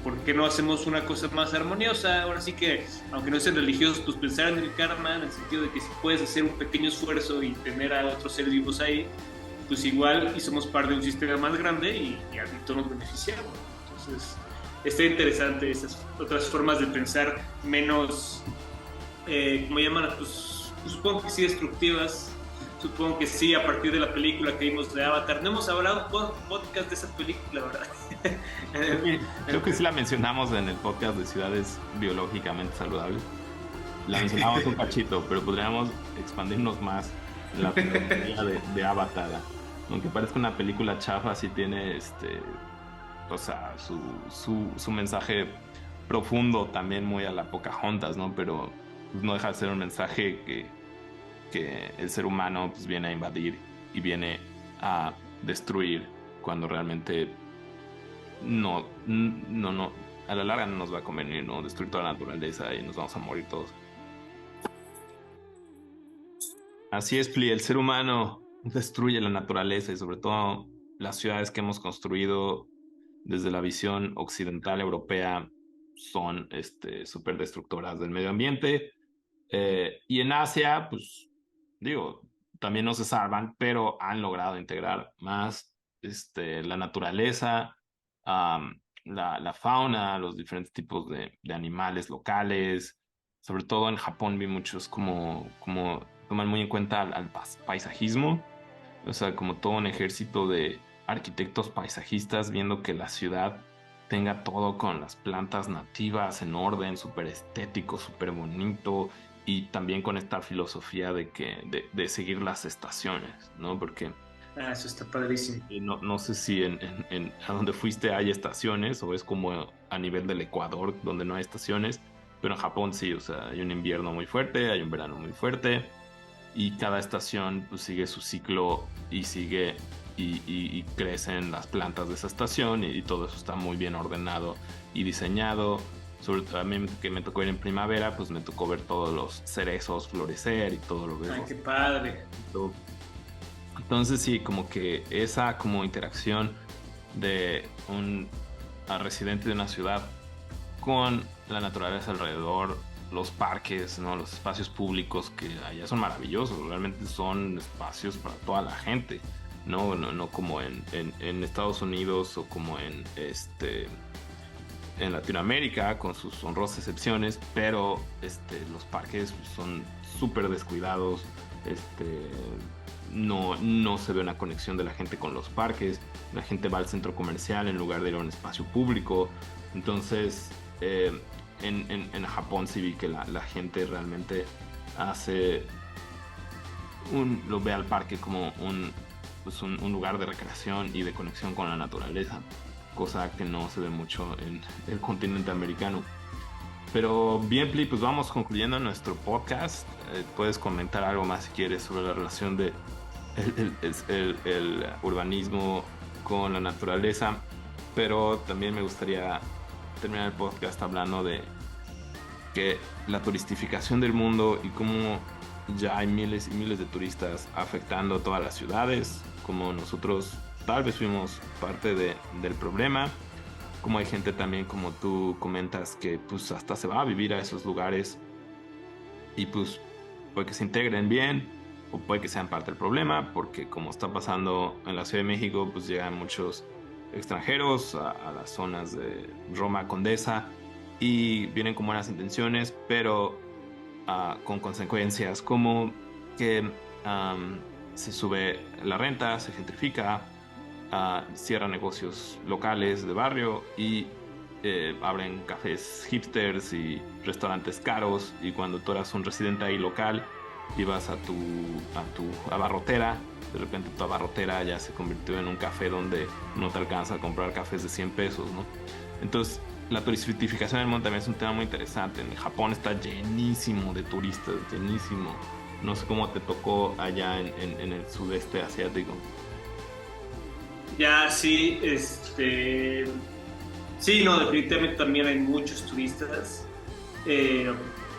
[SPEAKER 2] ¿por qué no hacemos una cosa más armoniosa? Ahora sí que, aunque no sean religiosos, pues pensar en el karma, en el sentido de que si puedes hacer un pequeño esfuerzo y tener a otros seres vivos ahí, pues igual y somos parte de un sistema más grande y a todos nos beneficiamos. Entonces, está interesante esas otras formas de pensar menos, ¿cómo llaman? Pues supongo que sí destructivas, supongo que sí a partir de la película que vimos de Avatar. No hemos hablado un podcast de esa película, ¿verdad?
[SPEAKER 1] Creo que sí la mencionamos en el podcast de ciudades biológicamente saludables. La mencionamos un cachito, pero podríamos expandirnos más en la filosofía de Avatar. Aunque parezca una película chafa, sí tiene o sea, su mensaje profundo también muy a la Pocahontas, ¿no? Pero pues, no deja de ser un mensaje que el ser humano pues viene a invadir y viene a destruir cuando realmente no, a la larga no nos va a convenir, ¿no? Destruir toda la naturaleza y nos vamos a morir todos. Así es, Pli, el ser humano destruye la naturaleza y sobre todo las ciudades que hemos construido desde la visión occidental europea son súper destructoras del medio ambiente. Y en Asia, pues digo, también no se salvan, pero han logrado integrar más la naturaleza, la fauna, los diferentes tipos de animales locales. Sobre todo en Japón vi muchos como toman muy en cuenta al paisajismo, o sea, como todo un ejército de arquitectos paisajistas viendo que la ciudad tenga todo con las plantas nativas en orden, súper estético, súper bonito, y también con esta filosofía de seguir las estaciones, ¿no? Porque
[SPEAKER 2] Eso está padrísimo.
[SPEAKER 1] no sé si a donde fuiste hay estaciones o es como a nivel del Ecuador donde no hay estaciones, pero en Japón sí, o sea, hay un invierno muy fuerte, hay un verano muy fuerte y cada estación pues, sigue su ciclo y sigue y crecen las plantas de esa estación y todo eso está muy bien ordenado y diseñado. Sobre todo a mí que me tocó ir en primavera, pues me tocó ver todos los cerezos florecer y todo lo
[SPEAKER 2] Ay,
[SPEAKER 1] verde.
[SPEAKER 2] qué padre.
[SPEAKER 1] Entonces sí, como que esa como interacción de un residente de una ciudad con la naturaleza alrededor, los parques, ¿no? Los espacios públicos que allá son maravillosos, realmente son espacios para toda la gente, no como en Estados Unidos o como en Latinoamérica, con sus honrosas excepciones, pero los parques son súper descuidados, no se ve una conexión de la gente con los parques, la gente va al centro comercial en lugar de ir a un espacio público, entonces en Japón sí vi que la gente realmente hace lo ve al parque como un lugar de recreación y de conexión con la naturaleza, cosa que no se ve mucho en el continente americano. Pero bien, Pli, pues vamos concluyendo nuestro podcast. Puedes comentar algo más si quieres sobre la relación de el urbanismo con la naturaleza, pero también me gustaría terminar el podcast hablando de que la turistificación del mundo y cómo ya hay miles y miles de turistas afectando a todas las ciudades, como nosotros tal vez fuimos parte del problema, como hay gente también como tú comentas que pues hasta se va a vivir a esos lugares y pues puede que se integren bien o puede que sean parte del problema, porque como está pasando en la Ciudad de México, pues llegan muchos extranjeros a las zonas de Roma Condesa y vienen con buenas intenciones, pero con consecuencias como que se sube la renta, se gentrifica, cierran negocios locales de barrio y abren cafés hipsters y restaurantes caros, y cuando tú eras un residente ahí local, ibas a tu abarrotera, de repente tu abarrotera ya se convirtió en un café donde no te alcanza a comprar cafés de 100 pesos, ¿no? Entonces, la turistificación del mundo también es un tema muy interesante. En Japón está llenísimo de turistas, llenísimo. No sé cómo te tocó allá en el sudeste asiático.
[SPEAKER 2] Ya, sí, sí, no, definitivamente también hay muchos turistas. Eh,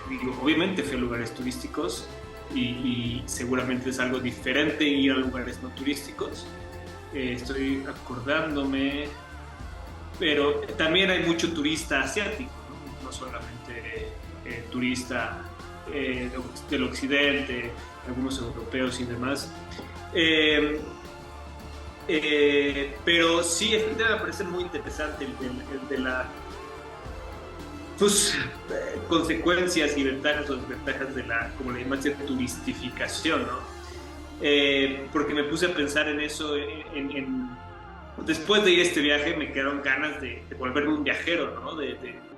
[SPEAKER 2] Digo, obviamente fui a lugares turísticos y seguramente es algo diferente ir a lugares no turísticos. Estoy acordándome, pero también hay mucho turista asiático, no, no solamente turista del occidente, algunos europeos y demás. Eh, pero sí, este tema me parece muy interesante, el de la pues, consecuencias y ventajas o desventajas de la, como le llaman, turistificación, ¿no? Porque me puse a pensar en eso, después de ir a este viaje me quedaron ganas de volverme un viajero, ¿no?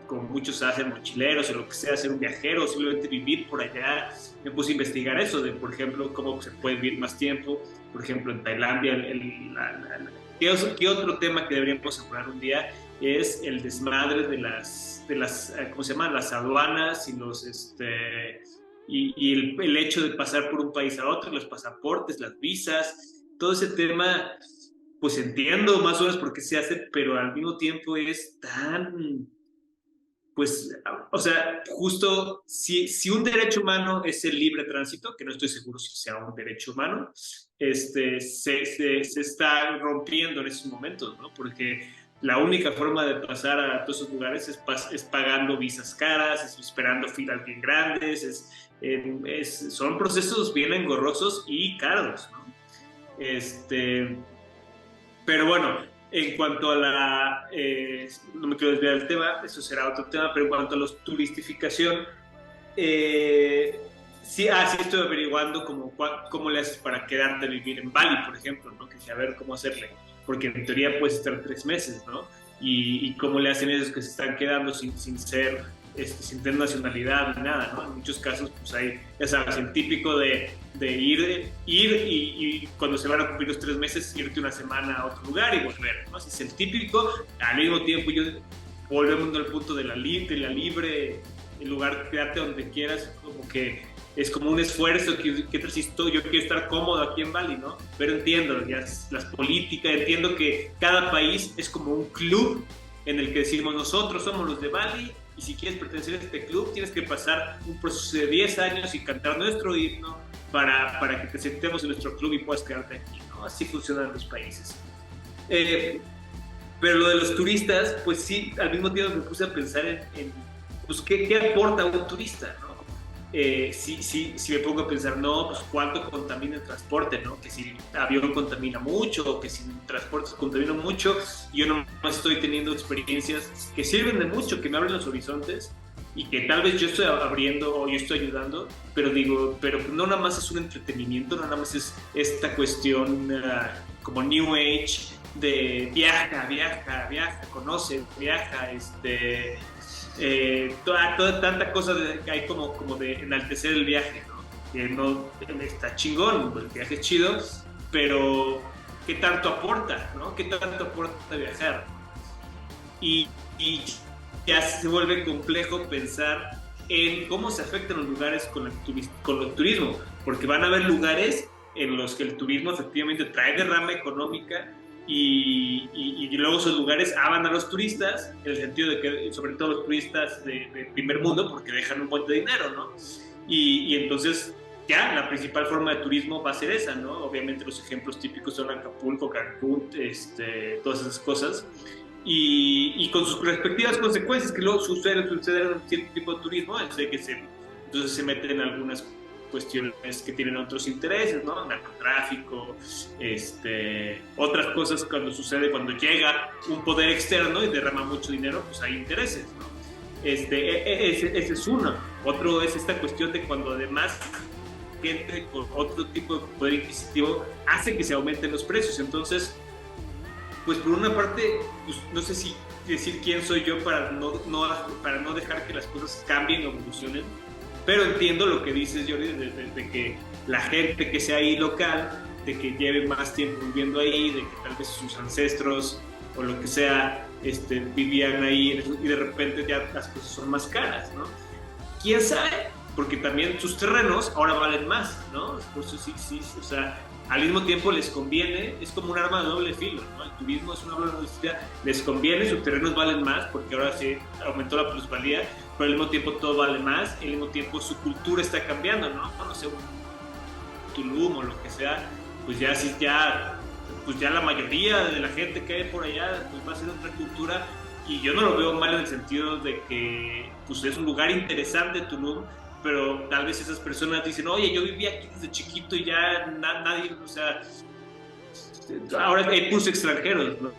[SPEAKER 2] Como muchos hacen, mochileros o lo que sea, ser un viajero, simplemente vivir por allá. Me puse a investigar eso, de por ejemplo, cómo se puede vivir más tiempo, por ejemplo, en Tailandia. ¿Qué otro tema que deberíamos hablar un día? Es el desmadre de las ¿cómo se llama? Las aduanas y el hecho de pasar por un país a otro, los pasaportes, las visas, todo ese tema, pues entiendo más o menos por qué se hace, pero al mismo tiempo es tan, pues, o sea, justo si un derecho humano es el libre tránsito, que no estoy seguro si sea un derecho humano, se está rompiendo en esos momentos, ¿no? Porque la única forma de pasar a todos esos lugares es pagando visas caras, es esperando filas bien grandes, son procesos bien engorrosos y caros, ¿no? Pero bueno, en cuanto a no me quiero desviar del tema, eso será otro tema, pero en cuanto a la turistificación, sí, sí estoy averiguando cómo le haces para quedarte a vivir en Bali, por ejemplo, ¿no? Que a ver cómo hacerle, porque en teoría puedes estar 3 meses, ¿no? Y cómo le hacen esos que se están quedando sin tener nacionalidad ni nada, ¿no? En muchos casos, pues hay, ya sabes, el típico de ir y cuando se van a cumplir los 3 meses, irte una semana a otro lugar y volver, ¿no? Ese es el típico. Al mismo tiempo, volvemos al punto de la libre, el lugar, quedarte donde quieras, como que es como un esfuerzo que resisto. Yo quiero estar cómodo aquí en Bali, ¿no? Pero entiendo ya las políticas, entiendo que cada país es como un club en el que decimos nosotros somos los de Bali, y si quieres pertenecer a este club tienes que pasar un proceso de 10 años y cantar nuestro himno para que te aceptemos en nuestro club y puedas quedarte aquí, ¿no? Así funcionan los países. Pero lo de los turistas, pues sí, al mismo tiempo me puse a pensar pues, ¿qué aporta un turista, ¿no? Si me pongo a pensar, no, pues cuánto contamina el transporte, ¿no? Que si el avión contamina mucho, o que si el transporte contamina mucho, y yo nomás estoy teniendo experiencias que sirven de mucho, que me abren los horizontes, y que tal vez yo estoy abriendo o yo estoy ayudando, pero no nada más es un entretenimiento, no nada más es esta cuestión como New Age de viaja, conoce, viaja, toda tanta cosa que hay como de enaltecer el viaje, ¿no? Que no está chingón, el viaje es chido, pero ¿qué tanto aporta, ¿no? ¿Qué tanto aporta viajar? Y ya se vuelve complejo pensar en cómo se afectan los lugares con el turismo, porque van a haber lugares en los que el turismo efectivamente trae derrama económica, y luego esos lugares aman a los turistas, en el sentido de que, sobre todo los turistas de primer mundo, porque dejan un buen de dinero, ¿no? Y entonces ya la principal forma de turismo va a ser esa, ¿no? Obviamente los ejemplos típicos son Acapulco, Cancún, todas esas cosas, y con sus respectivas consecuencias, que luego sucede en cierto tipo de turismo, entonces se meten en algunas cuestiones que tienen otros intereses, ¿no? Narcotráfico, otras cosas. Cuando llega un poder externo y derrama mucho dinero, pues hay intereses, ¿no? Ese es uno. Otro es esta cuestión de cuando además gente con otro tipo de poder inquisitivo hace que se aumenten los precios. Entonces, pues por una parte, pues, no sé si decir quién soy yo para para no dejar que las cosas cambien o evolucionen, pero entiendo lo que dices, Jordi, de que la gente que sea ahí local, de que lleve más tiempo viviendo ahí, de que tal vez sus ancestros o lo que sea vivían ahí y de repente ya las cosas son más caras, ¿no? ¿Quién sabe? Porque también sus terrenos ahora valen más, ¿no? Por eso sí, o sea, al mismo tiempo les conviene, es como un arma de doble filo, ¿no? El turismo es una arma de doble filo, les conviene, sus terrenos valen más porque ahora sí aumentó la plusvalía, pero al mismo tiempo todo vale más, y al mismo tiempo su cultura está cambiando, ¿no? No sé, un Tulum o lo que sea, pues ya la mayoría de la gente que hay por allá pues va a ser otra cultura, y yo no lo veo mal en el sentido de que pues es un lugar interesante Tulum, pero tal vez esas personas dicen, oye, yo vivía aquí desde chiquito y ya nadie, o sea, ahora hay puros extranjeros, ¿no?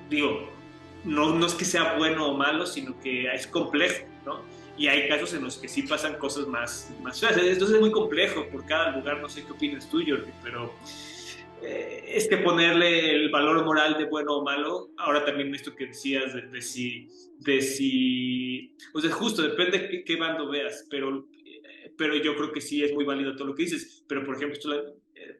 [SPEAKER 2] Digo, no es que sea bueno o malo, sino que es complejo, ¿no? Y hay casos en los que sí pasan cosas más feas. Entonces es muy complejo por cada lugar, no sé qué opinas tú, Jordi, pero es que ponerle el valor moral de bueno o malo, ahora también esto que decías de si, o sea, justo depende de qué bando veas, pero yo creo que sí es muy válido todo lo que dices, pero por ejemplo, esto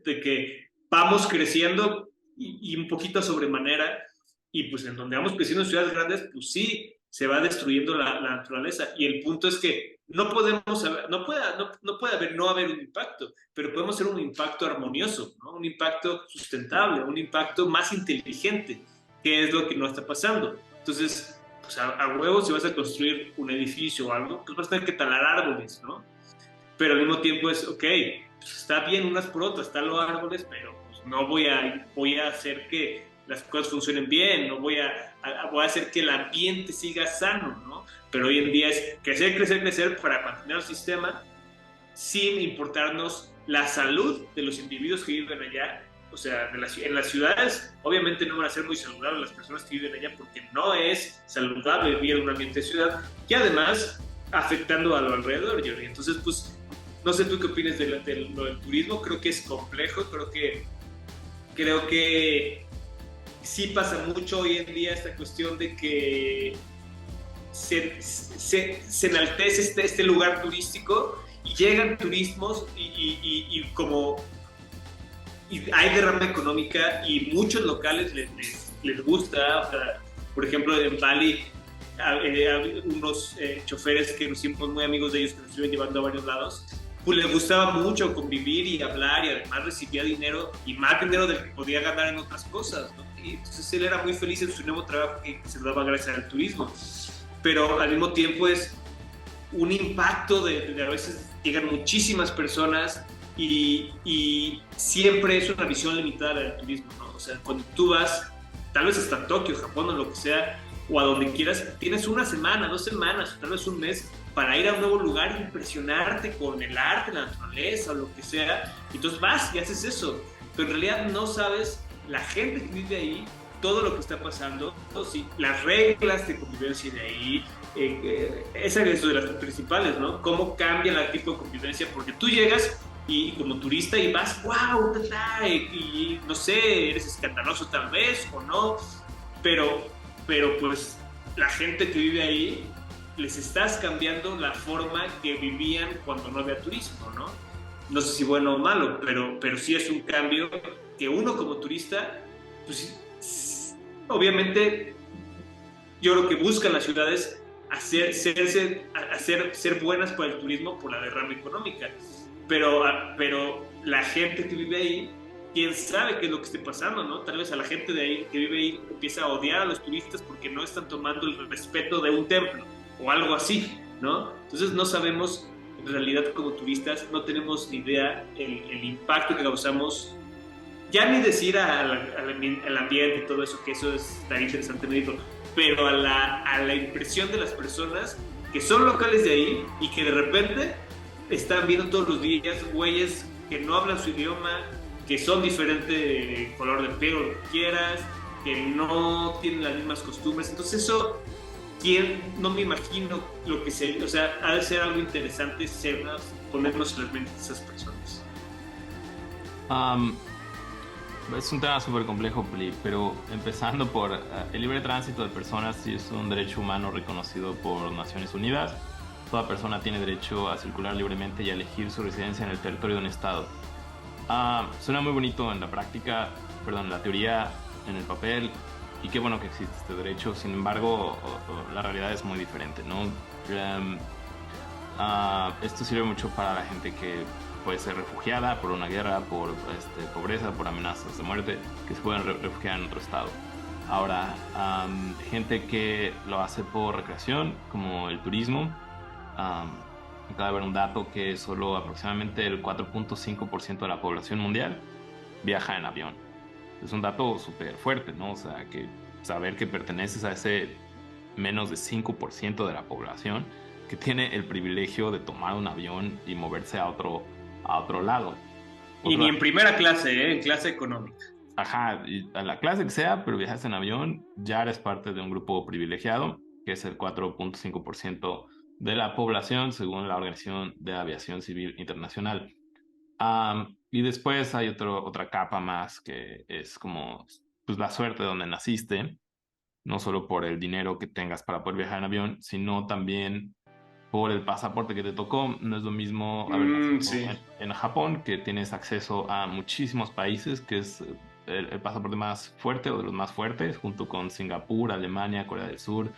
[SPEAKER 2] de que vamos creciendo y un poquito a sobremanera, y pues en donde vamos creciendo en ciudades grandes, pues sí, se va destruyendo la naturaleza, y el punto es que no puede haber no haber un impacto, pero podemos hacer un impacto armonioso, ¿no? Un impacto sustentable, un impacto más inteligente, que es lo que no está pasando. Entonces, pues a huevo, si vas a construir un edificio o algo, pues vas a tener que talar árboles, ¿no? Pero al mismo tiempo es, ok, pues está bien unas por otras, están los árboles, pero pues no voy a hacer que las cosas funcionen bien, no voy a hacer que el ambiente siga sano, ¿no? Pero hoy en día es crecer, crecer, crecer para mantener el sistema sin importarnos la salud de los individuos que viven allá. O sea, en las ciudades obviamente no van a ser muy saludables las personas que viven allá, porque no es saludable vivir en un ambiente de ciudad, y además afectando a lo alrededor, Jordi. Entonces, pues, no sé tú qué opinas de lo del turismo. Creo que es complejo, creo que sí pasa mucho hoy en día esta cuestión de que se enaltece este lugar turístico y llegan turismos y como y hay derrama económica y muchos locales les gusta. O sea, por ejemplo, en Bali unos choferes que nos hicimos muy amigos de ellos, que nos iban llevando a varios lados, pues les gustaba mucho convivir y hablar, y además recibía dinero, y más dinero del que podía ganar en otras cosas, ¿no? Y entonces él era muy feliz en su nuevo trabajo que se daba gracias al turismo, pero al mismo tiempo es un impacto de a veces llegan muchísimas personas y siempre es una visión limitada del turismo, ¿no? O sea, cuando tú vas, tal vez hasta Tokio, Japón o lo que sea, o a donde quieras, tienes una semana, 2 semanas, tal vez un mes para ir a un nuevo lugar e impresionarte con el arte, la naturaleza o lo que sea. Entonces vas y haces eso, pero en realidad no sabes la gente que vive ahí, todo lo que está pasando, las reglas de convivencia de ahí. Esa es de las principales, ¿no? Cómo cambia el tipo de convivencia, porque tú llegas y como turista y vas, wow, y no sé, eres escandaloso tal vez o no, pero pues la gente que vive ahí les estás cambiando la forma que vivían cuando no había turismo, ¿no? No sé si bueno o malo, pero sí es un cambio que uno como turista, pues obviamente yo creo que buscan las ciudades ser buenas para el turismo por la derrama económica, pero la gente que vive ahí, quién sabe qué es lo que esté pasando, ¿no? Tal vez a la gente de ahí que vive ahí empieza a odiar a los turistas porque no están tomando el respeto de un templo o algo así, ¿no? Entonces no sabemos, en realidad como turistas no tenemos ni idea el impacto que causamos, ya ni decir al ambiente y todo eso, que eso es tan interesante, pero a la impresión de las personas que son locales de ahí y que de repente están viendo todos los días güeyes que no hablan su idioma, que son diferente color de pelo, lo que quieras, que no tienen las mismas costumbres. Entonces eso, no me imagino lo que sería, o sea, ha de ser algo interesante ponernos en las mentes de esas personas.
[SPEAKER 1] Es un tema súper complejo, Pli, pero empezando por el libre tránsito de personas, sí es un derecho humano reconocido por Naciones Unidas. Toda persona tiene derecho a circular libremente y a elegir su residencia en el territorio de un estado. Suena muy bonito en la práctica, perdón, en la teoría, en el papel, y qué bueno que existe este derecho. Sin embargo, la realidad es muy diferente, ¿no? Em, Esto sirve mucho para la gente que puede ser refugiada por una guerra, por pobreza, por amenazas de muerte, que se pueden refugiar en otro estado. Ahora, gente que lo hace por recreación, como el turismo, acaba de ver un dato que solo aproximadamente el 4.5% de la población mundial viaja en avión. Es un dato súper fuerte, ¿no? O sea, que saber que perteneces a ese menos de 5% de la población que tiene el privilegio de tomar un avión y moverse a otro lado.
[SPEAKER 2] Y
[SPEAKER 1] Otro,
[SPEAKER 2] ni en primera clase, en clase económica.
[SPEAKER 1] ajá, y a la clase que sea, pero viajas en avión, ya eres parte de un grupo privilegiado, que es el 4.5% de la población, según la Organización de Aviación Civil Internacional. Y después hay otra capa más que es como pues, la suerte de donde naciste, no solo por el dinero que tengas para poder viajar en avión, sino también por el pasaporte que te tocó. No es lo mismo haber nacido
[SPEAKER 2] Sí.
[SPEAKER 1] en Japón, que tienes acceso a muchísimos países, que es el pasaporte más fuerte o de los más fuertes, junto con Singapur, Alemania, Corea del Sur,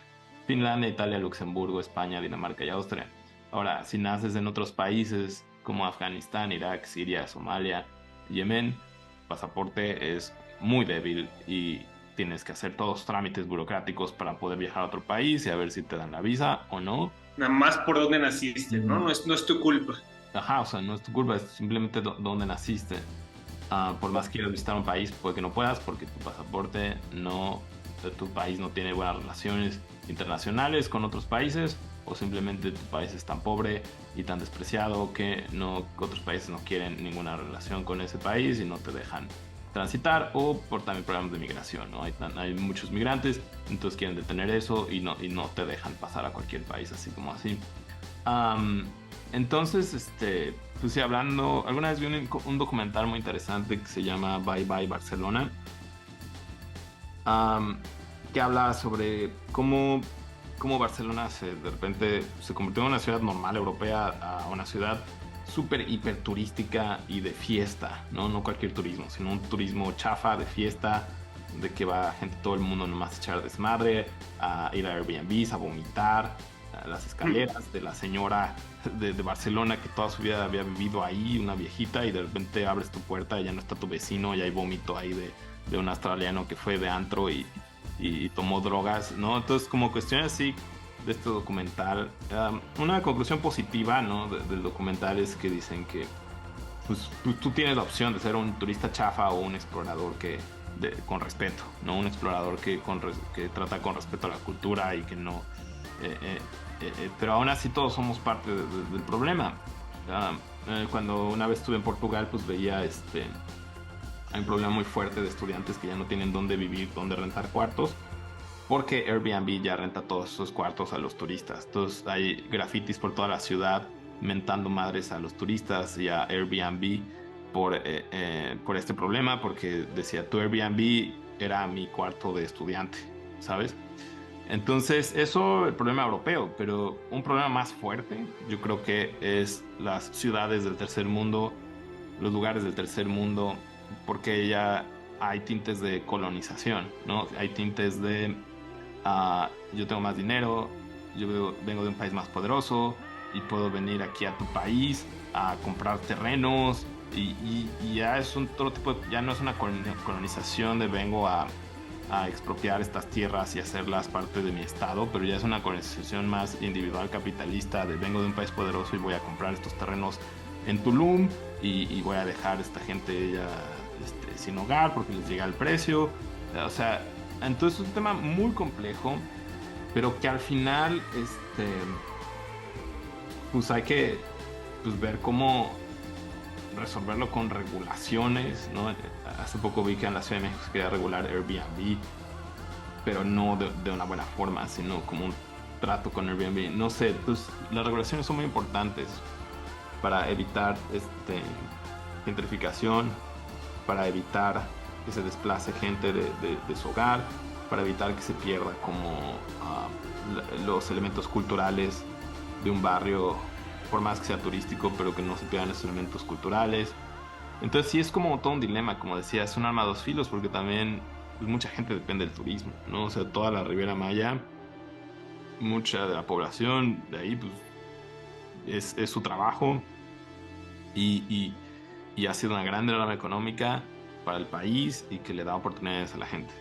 [SPEAKER 1] Finlandia, Italia, Luxemburgo, España, Dinamarca y Austria. Ahora, si naces en otros países como Afganistán, Irak, Siria, Somalia, Yemen, el pasaporte es muy débil y tienes que hacer todos los trámites burocráticos para poder viajar a otro país y a ver si te dan la visa o no.
[SPEAKER 2] Nada más por dónde naciste, ¿no?
[SPEAKER 1] Mm,
[SPEAKER 2] No es tu culpa.
[SPEAKER 1] Ajá, o sea, no es tu culpa, es simplemente dónde naciste. Por más que quieras visitar un país, puede que no puedas porque tu pasaporte no, tu país no tiene buenas relaciones internacionales con otros países, o simplemente tu país es tan pobre y tan despreciado que otros países no quieren ninguna relación con ese país y no te dejan transitar, o por también programas de migración, ¿no? Hay muchos migrantes, entonces quieren detener eso y no te dejan pasar a cualquier país así como así. Am, entonces, pues sí, hablando, alguna vez vi un documental muy interesante que se llama Bye Bye Barcelona, am, que habla sobre cómo Barcelona de repente se convirtió en una ciudad normal europea a una ciudad súper hiper turística y de fiesta, ¿no? No cualquier turismo, sino un turismo chafa de fiesta, de que va gente, todo el mundo nomás a echar desmadre, a ir a Airbnbs, a vomitar, a las escaleras de la señora de Barcelona que toda su vida había vivido ahí, una viejita, y de repente abres tu puerta y ya no está tu vecino y hay vómito ahí de un australiano que fue de antro y tomó drogas, ¿no? Entonces, como cuestiones así de este documental, una conclusión positiva, ¿no? Del documental es que dicen que pues, tú tienes la opción de ser un turista chafa o un explorador con respeto, ¿no? Un explorador que trata con respeto a la cultura y que no... pero aún así todos somos parte del problema. Cuando una vez estuve en Portugal, pues veía hay un problema muy fuerte de estudiantes que ya no tienen dónde vivir, dónde rentar cuartos, porque Airbnb ya renta todos esos cuartos a los turistas. Entonces hay grafitis por toda la ciudad mentando madres a los turistas y a Airbnb por este problema, porque decía, tu Airbnb era mi cuarto de estudiante, ¿sabes? Entonces, eso el problema europeo, pero un problema más fuerte, yo creo que es las ciudades del tercer mundo, los lugares del tercer mundo, porque ya hay tintes de colonización, ¿no? Hay tintes de yo tengo más dinero, vengo de un país más poderoso y puedo venir aquí a tu país a comprar terrenos y ya es otro tipo, ya no es una colonización de vengo a expropiar estas tierras y hacerlas parte de mi estado, pero ya es una colonización más individual capitalista de vengo de un país poderoso y voy a comprar estos terrenos en Tulum y voy a dejar a esta gente ya sin hogar porque les llega el precio. O sea, entonces es un tema muy complejo, pero que al final pues hay que pues, ver cómo resolverlo con regulaciones, ¿no? Hace poco vi que en la Ciudad de México se quería regular Airbnb, pero no de una buena forma, sino como un trato con Airbnb. No sé, pues las regulaciones son muy importantes para evitar gentrificación, para evitar que se desplace gente de su hogar, para evitar que se pierda como los elementos culturales de un barrio, por más que sea turístico, pero que no se pierdan esos elementos culturales. Entonces sí es como todo un dilema, como decía, es un arma de dos filos, porque también pues, mucha gente depende del turismo, ¿no? O sea, toda la Riviera Maya, mucha de la población de ahí, pues es su trabajo y, y, y ha sido una gran derrama económica para el país y que le da oportunidades a la gente.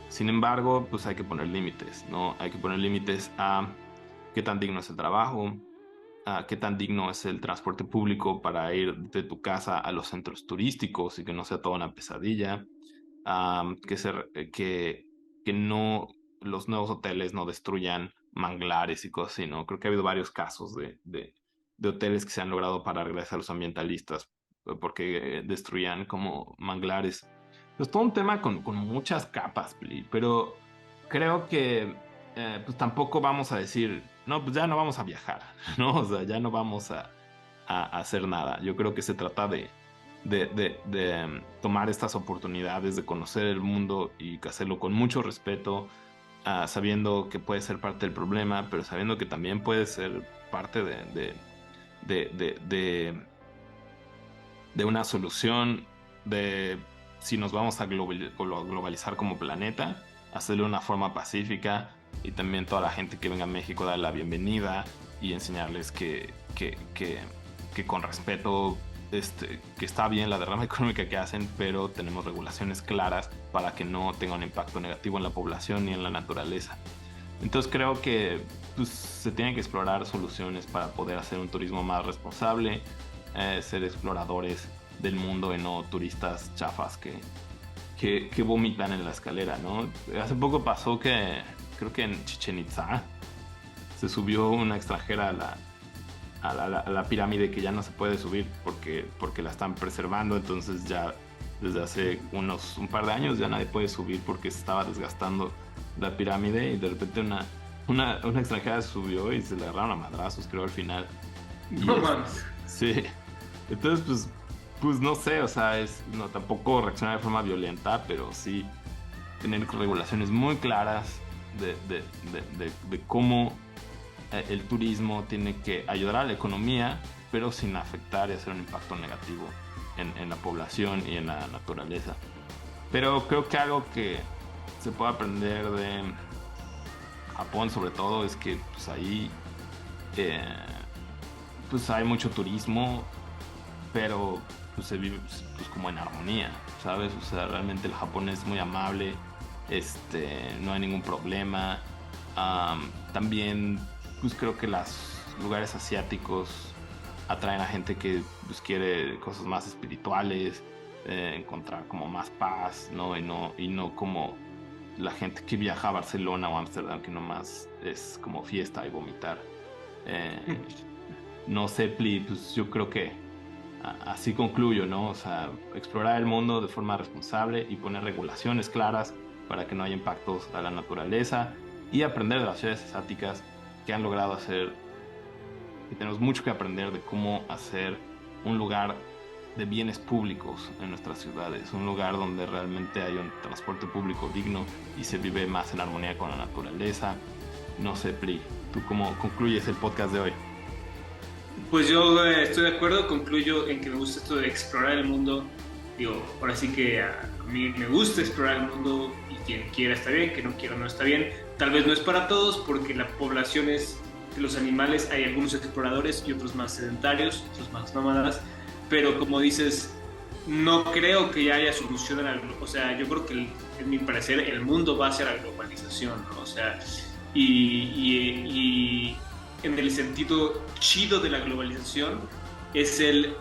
[SPEAKER 1] Sin embargo, pues hay que poner límites, ¿no? Hay que poner límites a qué tan digno es el trabajo, a qué tan digno es el transporte público para ir de tu casa a los centros turísticos y que no sea toda una pesadilla, que no los nuevos hoteles no destruyan manglares y cosas así, ¿no? Creo que ha habido varios casos de hoteles que se han logrado parar gracias a los ambientalistas porque destruían como manglares. Es todo un tema con muchas capas, Pli, pero creo que pues tampoco vamos a decir, no, pues ya no vamos a viajar, ¿no? O sea, ya no vamos a hacer nada. Yo creo que se trata de tomar estas oportunidades, de conocer el mundo y hacerlo con mucho respeto, sabiendo que puede ser parte del problema, pero sabiendo que también puede ser parte de, de, de, de una solución, de si nos vamos a globalizar como planeta, hacerlo de una forma pacífica y también toda la gente que venga a México darle la bienvenida y enseñarles que con respeto, que está bien la derrama económica que hacen, pero tenemos regulaciones claras para que no tenga un impacto negativo en la población ni en la naturaleza. Entonces creo que pues, se tienen que explorar soluciones para poder hacer un turismo más responsable, ser exploradores del mundo y no turistas chafas que vomitan en la escalera, ¿no? Hace poco pasó que creo que en Chichen Itza se subió una extranjera a la pirámide que ya no se puede subir porque la están preservando, entonces ya desde hace un par de años ya nadie puede subir porque se estaba desgastando la pirámide y de repente una extranjera subió y se le agarraron a madrazos, creo, al final.
[SPEAKER 2] No mames.
[SPEAKER 1] Sí. Entonces, pues no sé, o sea, no, tampoco reaccionar de forma violenta, pero sí tener regulaciones muy claras de cómo el turismo tiene que ayudar a la economía, pero sin afectar y hacer un impacto negativo en la población y en la naturaleza. Pero creo que algo que se puede aprender de Japón sobre todo es que pues ahí pues hay mucho turismo, pero pues se vive pues como en armonía, ¿sabes? O sea, realmente el Japón es muy amable, no hay ningún problema. También pues creo que los lugares asiáticos atraen a gente que pues quiere cosas más espirituales, encontrar como más paz, ¿no? Y no como la gente que viaja a Barcelona o Ámsterdam, que nomás es como fiesta y vomitar. No sé, Pli, pues yo creo que así concluyo, ¿no? O sea, explorar el mundo de forma responsable y poner regulaciones claras para que no haya impactos a la naturaleza y aprender de las ciudades asiáticas que han logrado hacer, que tenemos mucho que aprender de cómo hacer un lugar de bienes públicos en nuestras ciudades, un lugar donde realmente hay un transporte público digno y se vive más en armonía con la naturaleza. No sé, Pri, ¿tú cómo concluyes el podcast de hoy?
[SPEAKER 2] Pues yo estoy de acuerdo, concluyo en que me gusta esto de explorar el mundo. Digo, ahora sí que a mí me gusta explorar el mundo y quien quiera está bien, que no quiera no está bien. Tal vez no es para todos porque la población es de los animales, hay algunos exploradores y otros más sedentarios, otros más nómadas, pero como dices, no creo que ya haya solución a la, o sea, yo creo que en mi parecer el mundo va hacia la globalización, ¿no? O sea, y en el sentido chido de la globalización es el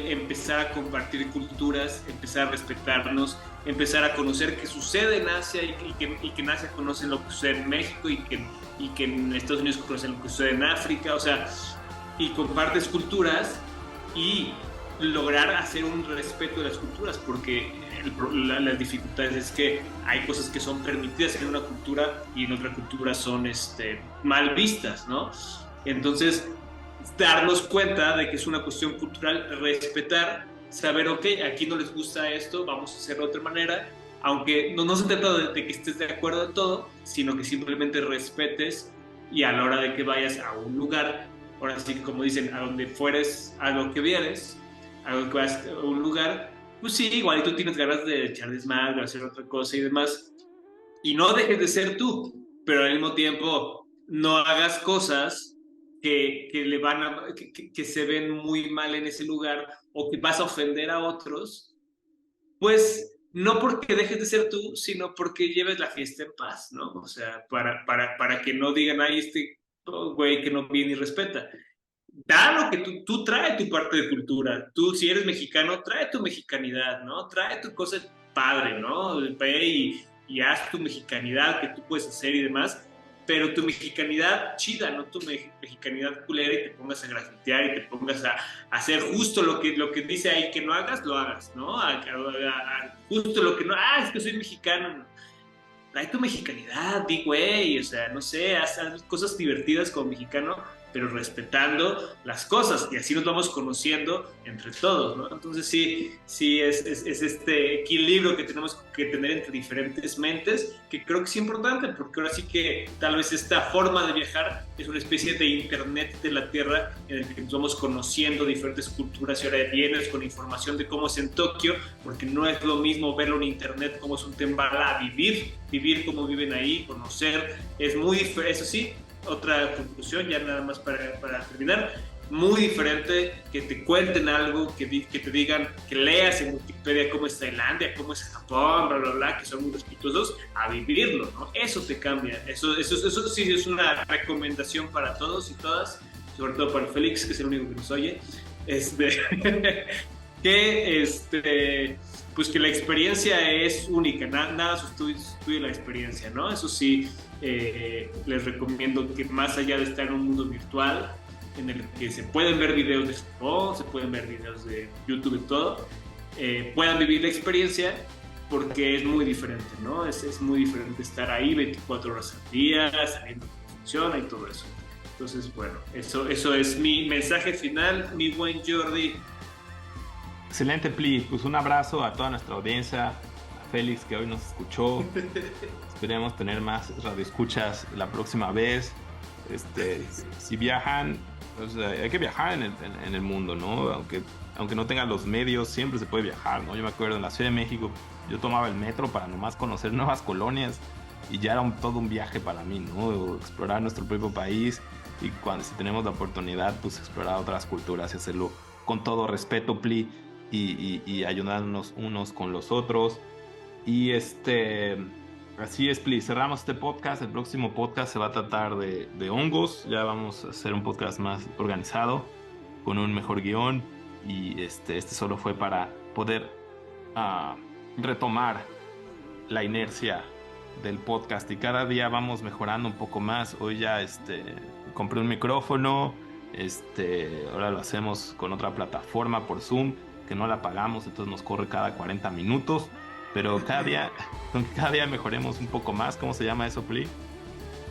[SPEAKER 2] empezar a compartir culturas, empezar a respetarnos, empezar a conocer qué sucede en Asia y que en Asia conocen lo que sucede en México y que en Estados Unidos conocen lo que sucede en África, o sea, y compartes culturas y lograr hacer un respeto de las culturas, porque las dificultades es que hay cosas que son permitidas en una cultura y en otra cultura son mal vistas, ¿no? Entonces, darnos cuenta de que es una cuestión cultural, respetar saber, ok, aquí no les gusta esto, vamos a hacerlo de otra manera, aunque no se trata de que estés de acuerdo en todo, sino que simplemente respetes y a la hora de que vayas a un lugar, ahora sí, como dicen, a donde fueres, a lo que vieres, a lo que vas a un lugar, pues sí, igual y tú tienes ganas de echar desmadre, hacer otra cosa y demás, y no dejes de ser tú, pero al mismo tiempo no hagas cosas que le van a, que se ven muy mal en ese lugar o que vas a ofender a otros, pues no porque dejes de ser tú, sino porque lleves la fiesta en paz, ¿no? O sea, para que no digan, ay, este güey que no viene y respeta. Da lo que tú trae tu parte de cultura. Tú, si eres mexicano, trae tu mexicanidad, ¿no? Trae tu cosa padre, ¿no? Ve y haz tu mexicanidad que tú puedes hacer y demás, pero tu mexicanidad chida, no tu mexicanidad culera y te pongas a grafitear y te pongas a hacer justo lo que dice ahí que no hagas, lo hagas, ¿no? Justo lo que no, es que soy mexicano. Trae tu mexicanidad, di güey, o sea, no sé, haz cosas divertidas como mexicano, pero respetando las cosas y así nos vamos conociendo entre todos, ¿no? Entonces sí es este equilibrio que tenemos que tener entre diferentes mentes, que creo que es importante, porque ahora sí que tal vez esta forma de viajar es una especie de internet de la Tierra en el que nos vamos conociendo diferentes culturas y ahora vienes con información de cómo es en Tokio, porque no es lo mismo verlo en internet como es un tema a vivir cómo viven ahí, conocer, es muy diferente, eso sí, otra conclusión, ya nada más para terminar, muy diferente que te cuenten algo, que te digan, que leas en Wikipedia cómo es Tailandia, cómo es Japón, bla, bla, bla, que son muy respetuosos, a vivirlo, ¿no? Eso te cambia, eso sí es una recomendación para todos y todas, sobre todo para Félix, que es el único que nos oye, que pues que la experiencia es única, nada sustituye la experiencia, ¿no? Eso sí, les recomiendo que más allá de estar en un mundo virtual, en el que se pueden ver videos de Japón, se pueden ver videos de YouTube y todo, puedan vivir la experiencia porque es muy diferente, ¿no? Es muy diferente estar ahí 24 horas al día, sabiendo cómo funciona y todo eso. Entonces, bueno, eso es mi mensaje final, mi buen Jordi.
[SPEAKER 1] Excelente, Pli. Pues un abrazo a toda nuestra audiencia, a Félix que hoy nos escuchó. Esperemos tener más radioescuchas la próxima vez. Si viajan, pues, hay que viajar en el mundo, ¿no? Aunque no tengan los medios, siempre se puede viajar, ¿no? Yo me acuerdo en la Ciudad de México, yo tomaba el metro para nomás conocer nuevas colonias y ya era todo un viaje para mí, ¿no? Explorar nuestro propio país y si tenemos la oportunidad, pues explorar otras culturas y hacerlo con todo respeto, Pli. Y ayudarnos unos con los otros. Y así es, Pli. Cerramos este podcast. El próximo podcast se va a tratar de hongos. Ya vamos a hacer un podcast más organizado, con un mejor guión. Y este solo fue para poder retomar la inercia del podcast. Y cada día vamos mejorando un poco más. Hoy ya compré un micrófono. Ahora lo hacemos con otra plataforma por Zoom, que no la pagamos, entonces nos corre cada 40 minutos, pero cada día mejoremos un poco más. ¿Cómo se llama eso, Pli?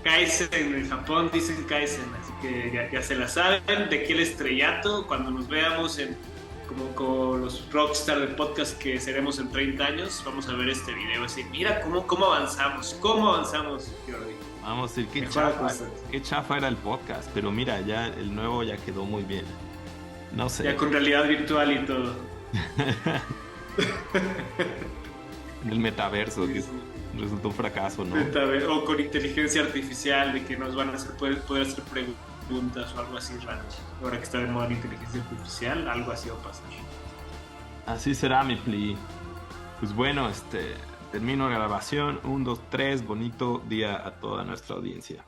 [SPEAKER 2] Kaizen, en Japón dicen Kaizen, así que ya se la saben, de aquí el estrellato, cuando nos veamos como con los rockstar del podcast que seremos en 30 años, vamos a ver este video y decir, mira cómo avanzamos, Jordi.
[SPEAKER 1] Vamos a decir, qué chafa era el podcast, pero mira, ya el nuevo ya quedó muy bien. No sé.
[SPEAKER 2] Ya con realidad virtual y todo.
[SPEAKER 1] En el metaverso, sí, que resultó un fracaso, ¿no?
[SPEAKER 2] O con inteligencia artificial, de que nos van a poder hacer preguntas o algo así raro. Ahora que está de moda la inteligencia artificial, algo así va a pasar.
[SPEAKER 1] Así será, mi Pli. Pues bueno, termino la grabación. 1, 2, 3. Bonito día a toda nuestra audiencia.